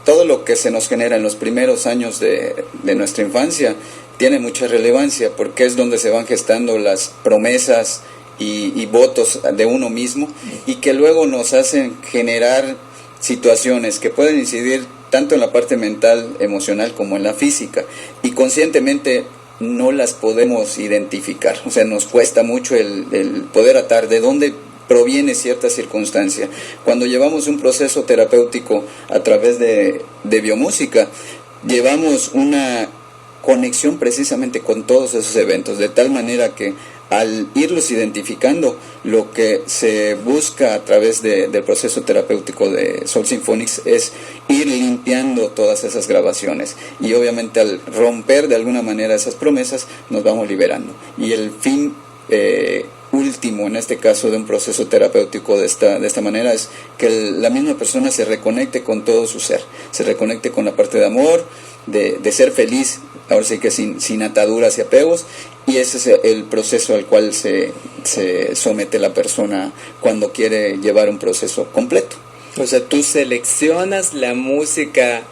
todo lo que se nos genera en los primeros años de nuestra infancia tiene mucha relevancia, porque es donde se van gestando las promesas y votos de uno mismo, y que luego nos hacen generar situaciones que pueden incidir tanto en la parte mental, emocional, como en la física, y conscientemente no las podemos identificar. O sea, nos cuesta mucho el poder atar de dónde proviene cierta circunstancia. Cuando llevamos un proceso terapéutico a través de biomúsica, llevamos una conexión precisamente con todos esos eventos, de tal manera que al irlos identificando, lo que se busca a través del proceso terapéutico de Soul Symphonics es ir limpiando todas esas grabaciones, y obviamente al romper de alguna manera esas promesas nos vamos liberando, y el fin último en este caso de un proceso terapéutico de esta manera es que la misma persona se reconecte con todo su ser, se reconecte con la parte de amor, de ser feliz, ahora sí que sin ataduras y apegos, y ese es el proceso al cual se somete la persona cuando quiere llevar un proceso completo. O sea, tú seleccionas la música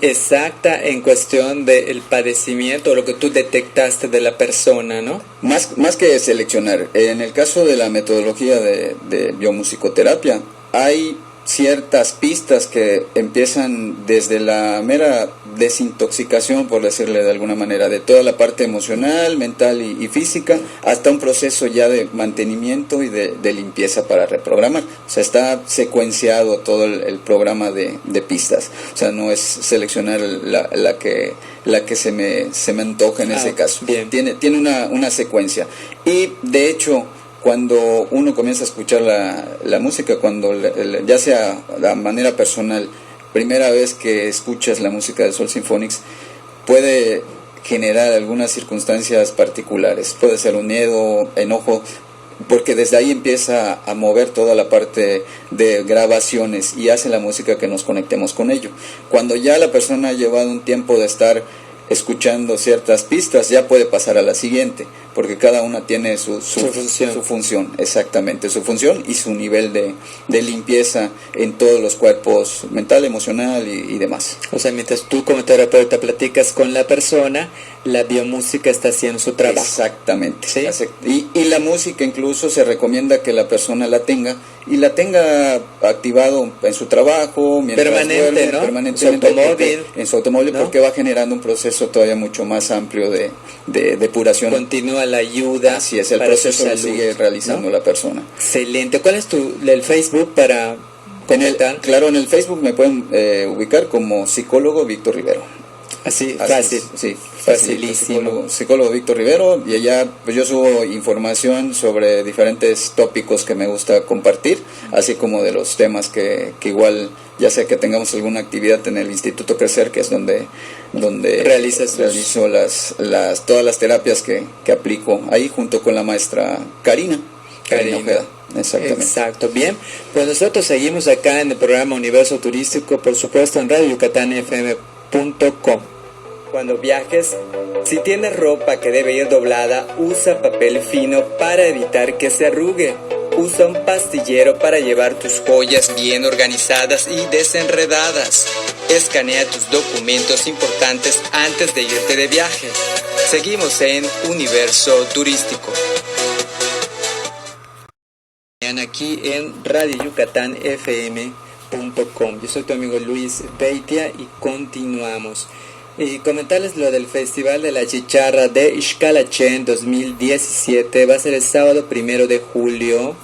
exacta en cuestión del padecimiento, o lo que tú detectaste de la persona, ¿no? Más que seleccionar, en el caso de la metodología de biomusicoterapia, hay ciertas pistas que empiezan desde la mera desintoxicación, por decirle de alguna manera, de toda la parte emocional, mental y física, hasta un proceso ya de mantenimiento y de limpieza para reprogramar. O sea, está secuenciado todo el programa de pistas. O sea, no es seleccionar la que se me antoja en ese caso. Bien. Tiene una secuencia. Y de hecho, cuando uno comienza a escuchar la música, cuando ya sea de manera personal, primera vez que escuchas la música de Soul Symphonics, puede generar algunas circunstancias particulares. Puede ser un miedo, enojo, porque desde ahí empieza a mover toda la parte de grabaciones y hace la música que nos conectemos con ello. Cuando ya la persona ha llevado un tiempo de estar escuchando ciertas pistas, ya puede pasar a la siguiente, porque cada una tiene su función, exactamente, su función y su nivel de limpieza en todos los cuerpos, mental, emocional y demás. O sea, mientras tú como terapeuta platicas con la persona, la biomúsica está haciendo su trabajo. Exactamente. ¿Sí? Y la música incluso se recomienda que la persona la tenga, y la tenga activado en su trabajo, mientras permanente, duerme, ¿no? permanentemente en su automóvil, ¿no? Porque va generando un proceso todavía mucho más amplio de depuración. Continúa la ayuda. Así es, el proceso lo sigue realizando, ¿no?, la persona. Excelente. ¿Cuál es el Facebook para comentar? En el Facebook me pueden ubicar como psicólogo Víctor Rivero. Así, fácil. Sí, facilísimo. Psicólogo Víctor Rivero, y allá pues yo subo información sobre diferentes tópicos que me gusta compartir, así como de los temas que igual, ya sea que tengamos alguna actividad en el Instituto Crecer, que es donde realizo todas las terapias que aplico ahí junto con la maestra Karina Ojeda. Exactamente. Exacto, bien. Pues nosotros seguimos acá en el programa Universo Turístico, por supuesto en Radio Yucatán FM.com. Cuando viajes, si tienes ropa que debe ir doblada, usa papel fino para evitar que se arrugue. Usa un pastillero para llevar tus joyas bien organizadas y desenredadas. Escanea tus documentos importantes antes de irte de viaje. Seguimos en Universo Turístico. Aquí en Radio Yucatán FM.com. Yo soy tu amigo Luis Beitia y continuamos. Y comentarles lo del Festival de la Chicharra de Ixcalachen 2017. Va a ser el sábado 1 de julio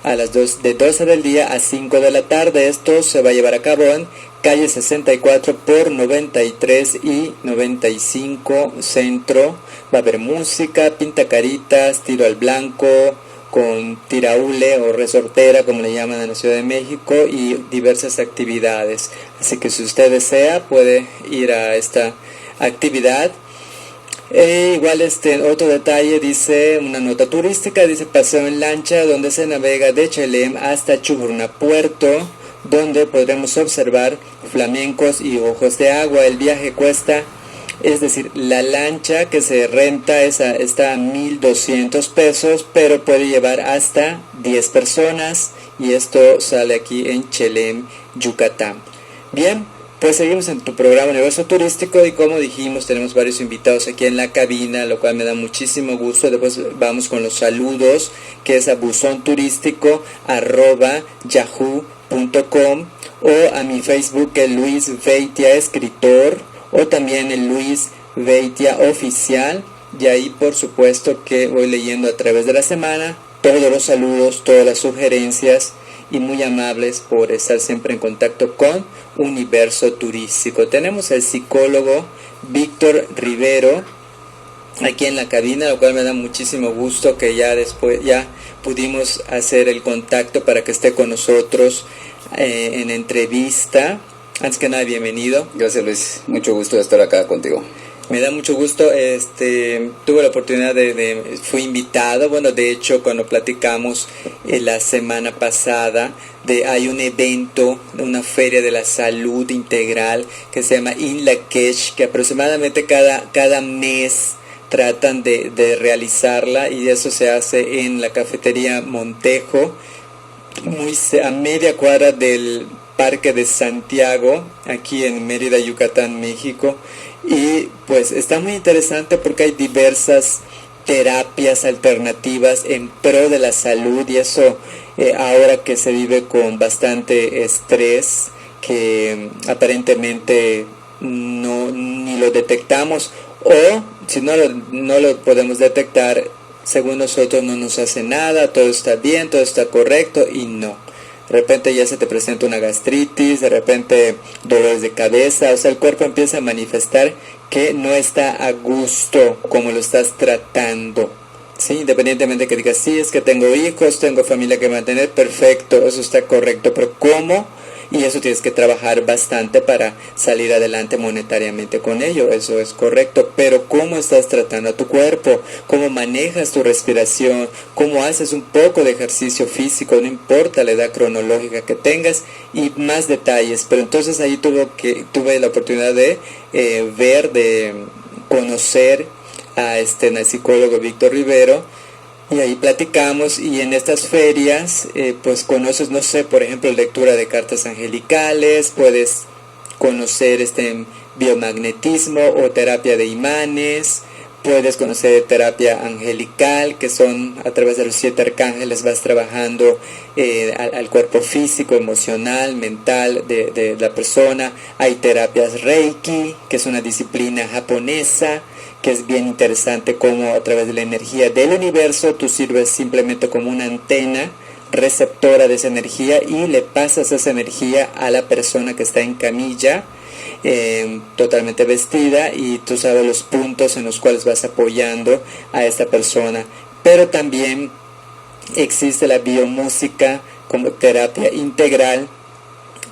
a las de 12 del día a 5 de la tarde. Esto se va a llevar a cabo en calle 64 por 93 y 95 Centro. Va a haber música, pintacaritas, tiro al blanco, con tiraule o resortera, como le llaman en la Ciudad de México, y diversas actividades. Así que si usted desea, puede ir a esta actividad. Igual otro detalle, dice una nota turística, dice paseo en lancha, donde se navega de Chelem hasta Chuburna Puerto, donde podremos observar flamencos y ojos de agua. El viaje cuesta, es decir, la lancha que se renta está a 1,200 pesos, pero puede llevar hasta 10 personas, y esto sale aquí en Chelem, Yucatán. Bien, pues seguimos en tu programa Universo Turístico, y como dijimos, tenemos varios invitados aquí en la cabina, lo cual me da muchísimo gusto. Después vamos con los saludos, que es a buzonturístico@yahoo.com, o a mi Facebook, que es Luis Beitia Escritor, o también el Luis Beitia Oficial, y ahí por supuesto que voy leyendo a través de la semana todos los saludos, todas las sugerencias, y muy amables por estar siempre en contacto con Universo Turístico. Tenemos al psicólogo Víctor Rivero aquí en la cabina, lo cual me da muchísimo gusto que ya pudimos hacer el contacto para que esté con nosotros en entrevista. Antes que nada, bienvenido. Gracias, Luis, mucho gusto de estar acá contigo. Me da mucho gusto. Tuve la oportunidad fui invitado, bueno, de hecho cuando platicamos la semana pasada, hay un evento, una feria de la salud integral que se llama INLAKESH, que aproximadamente cada mes tratan de realizarla, y eso se hace en la cafetería Montejo, a media cuadra del Parque de Santiago, aquí en Mérida, Yucatán, México. Y pues está muy interesante porque hay diversas terapias alternativas en pro de la salud, y eso ahora que se vive con bastante estrés, que aparentemente ni lo detectamos, o si no lo podemos detectar, según nosotros no nos hace nada, todo está bien, todo está correcto, y no. De repente ya se te presenta una gastritis, de repente dolores de cabeza, o sea, el cuerpo empieza a manifestar que no está a gusto como lo estás tratando, ¿sí? Independientemente que digas, sí, es que tengo hijos, tengo familia que mantener, perfecto, eso está correcto, pero ¿cómo? Y eso tienes que trabajar bastante para salir adelante monetariamente con ello, eso es correcto, pero ¿cómo estás tratando a tu cuerpo? ¿Cómo manejas tu respiración? ¿Cómo haces un poco de ejercicio físico? No importa la edad cronológica que tengas, y más detalles. Pero entonces ahí tuve la oportunidad de conocer al psicólogo Víctor Rivero, y ahí platicamos, y en estas ferias pues conoces, no sé, por ejemplo, lectura de cartas angelicales, puedes conocer biomagnetismo o terapia de imanes, puedes conocer terapia angelical, que son a través de los 7 arcángeles vas trabajando al cuerpo físico, emocional, mental de la persona. Hay terapias Reiki, que es una disciplina japonesa, que es bien interesante cómo a través de la energía del universo tú sirves simplemente como una antena receptora de esa energía, y le pasas esa energía a la persona que está en camilla. totalmente vestida, y tú sabes los puntos en los cuales vas apoyando a esta persona. Pero también existe la biomúsica como terapia integral,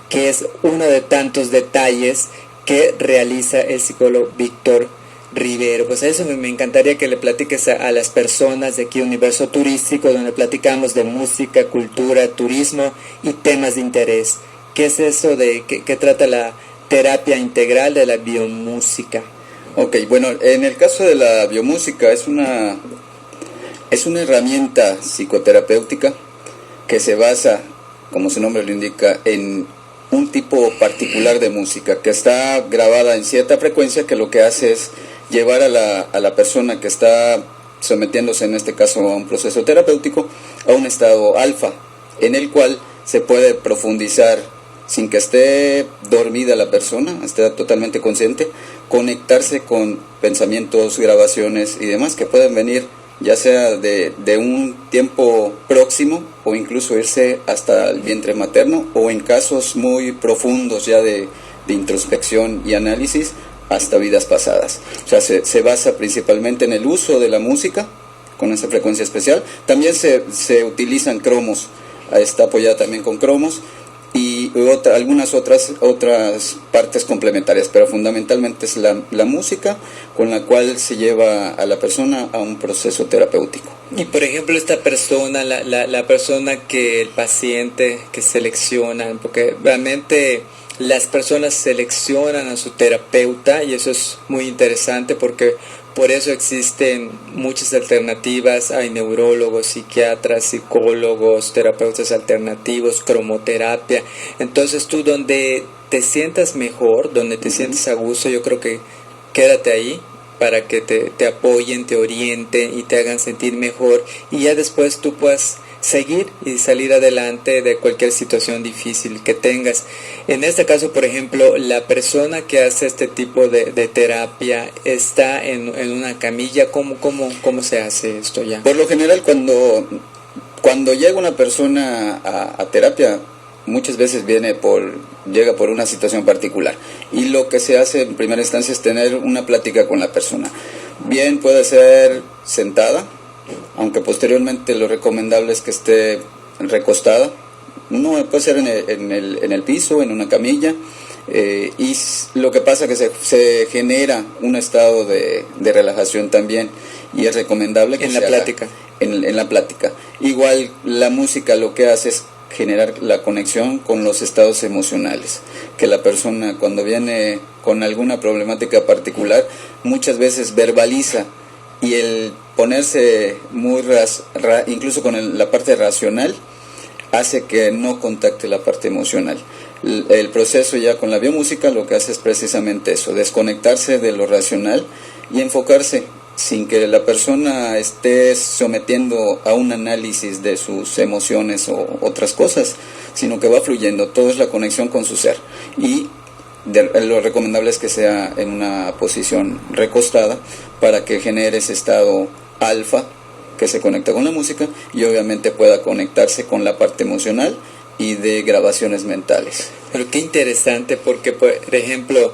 que es uno de tantos detalles que realiza el psicólogo Víctor Rivero. Pues a eso me encantaría que le platiques a las personas de aquí Universo Turístico, donde platicamos de música, cultura, turismo y temas de interés. ¿Qué es eso de qué trata la terapia integral de la biomúsica? Ok, bueno, en el caso de la biomúsica es una herramienta psicoterapéutica que se basa, como su nombre lo indica, en un tipo particular de música que está grabada en cierta frecuencia, que lo que hace es llevar a la persona que está sometiéndose, en este caso, a un proceso terapéutico, a un estado alfa, en el cual se puede profundizar sin que esté dormida la persona, esté totalmente consciente, conectarse con pensamientos, grabaciones y demás que pueden venir ya sea de un tiempo próximo o incluso irse hasta el vientre materno, o en casos muy profundos ya de introspección y análisis, hasta vidas pasadas. O sea, se basa principalmente en el uso de la música con esa frecuencia especial. También se utilizan cromos, está apoyada también con cromos y algunas otras partes complementarias, pero fundamentalmente es la música con la cual se lleva a la persona a un proceso terapéutico. Y por ejemplo esta persona, la persona que el paciente que selecciona, porque realmente las personas seleccionan a su terapeuta, y eso es muy interesante porque por eso existen muchas alternativas. Hay neurólogos, psiquiatras, psicólogos, terapeutas alternativos, cromoterapia. Entonces tú donde te sientas mejor, donde te sientes a gusto, yo creo que quédate ahí para que te apoyen, te orienten y te hagan sentir mejor, y ya después tú puedas seguir y salir adelante de cualquier situación difícil que tengas. En este caso, por ejemplo, la persona que hace este tipo de terapia está en una camilla. ¿Cómo se hace esto ya? Por lo general, cuando llega una persona a terapia, muchas veces llega por una situación particular, y lo que se hace en primera instancia es tener una plática con la persona. Bien puede ser sentada, aunque posteriormente lo recomendable es que esté recostada. No puede ser en el piso, en una camilla, y lo que pasa es que se genera un estado de relajación también, y es recomendable que en la plática. En la plática. Igual la música lo que hace es generar la conexión con los estados emocionales, que la persona cuando viene con alguna problemática particular muchas veces verbaliza, y el ponerse muy incluso con la parte racional hace que no contacte la parte emocional. El proceso ya con la biomúsica lo que hace es precisamente eso, desconectarse de lo racional y enfocarse sin que la persona esté sometiendo a un análisis de sus emociones o otras cosas, sino que va fluyendo. Todo es la conexión con su ser, y lo recomendable es que sea en una posición recostada para que genere ese estado alfa que se conecta con la música y obviamente pueda conectarse con la parte emocional y de grabaciones mentales. Pero qué interesante, porque por ejemplo,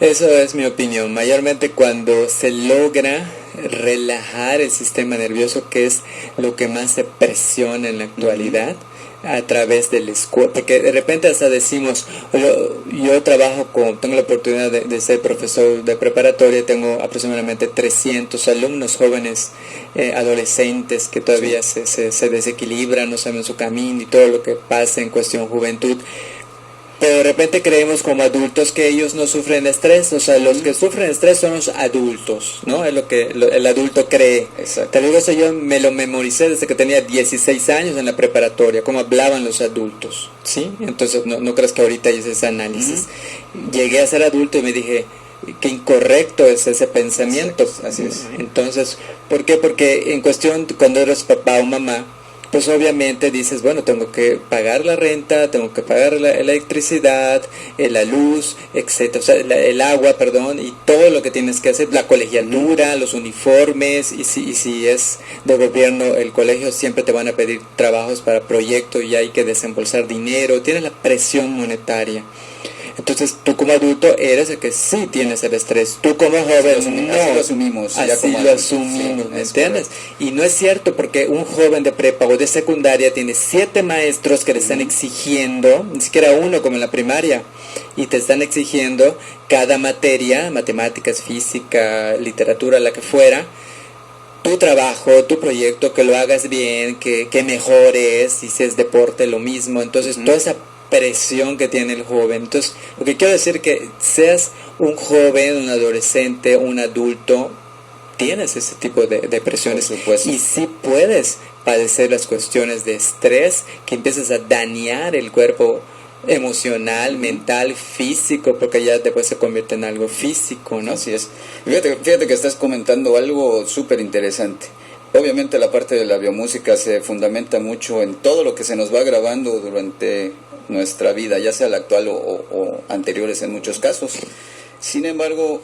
eso es mi opinión, mayormente cuando se logra relajar el sistema nervioso, que es lo que más se presiona en la actualidad, a través del escudo, porque de repente hasta decimos, yo tengo la oportunidad de ser profesor de preparatoria, tengo aproximadamente 300 alumnos jóvenes, adolescentes que todavía se desequilibran, no saben su camino y todo lo que pasa en cuestión juventud. Pero de repente creemos como adultos que ellos no sufren estrés, o sea, los que sufren estrés son los adultos, ¿no? Es lo que el adulto cree. Exacto. Tal vez eso yo me lo memoricé desde que tenía 16 años en la preparatoria, cómo hablaban los adultos, ¿sí? Entonces no creas que ahorita hice ese análisis. Llegué a ser adulto y me dije, qué incorrecto es ese pensamiento. Así es. Entonces, ¿por qué? Porque en cuestión, cuando eres papá o mamá, pues obviamente dices, bueno, tengo que pagar la renta, tengo que pagar la electricidad, la luz, etcétera, o sea, el agua, perdón, y todo lo que tienes que hacer, la colegiatura, los uniformes, y si es de gobierno el colegio, siempre te van a pedir trabajos para proyectos y hay que desembolsar dinero, tienes la presión monetaria. Entonces tú como adulto eres el que sí tienes el estrés, tú como joven no. Así lo asumimos. Así ya como lo adultos, asumimos, sí, ¿me es entiendes? Y no es cierto porque un joven de prepa o de secundaria tiene 7 maestros que le están exigiendo, ni siquiera uno como en la primaria, y te están exigiendo cada materia, matemáticas, física, literatura, la que fuera, tu trabajo, tu proyecto, que lo hagas bien, que mejores, y si es deporte lo mismo. Entonces toda esa presión que tiene el joven. Entonces lo que quiero decir que seas un joven, un adolescente, un adulto, tienes ese tipo de presiones. Por supuesto. Y sí puedes padecer las cuestiones de estrés que empiezas a dañar el cuerpo emocional, mental, físico, porque ya después se convierte en algo físico, ¿no? Así es. Fíjate que estás comentando algo súper interesante. Obviamente la parte de la biomúsica se fundamenta mucho en todo lo que se nos va grabando durante nuestra vida, ya sea la actual o anteriores en muchos casos. Sin embargo,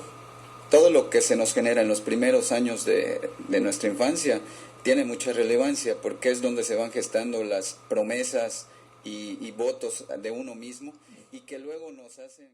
todo lo que se nos genera en los primeros años de nuestra infancia tiene mucha relevancia porque es donde se van gestando las promesas y votos de uno mismo y que luego nos hacen...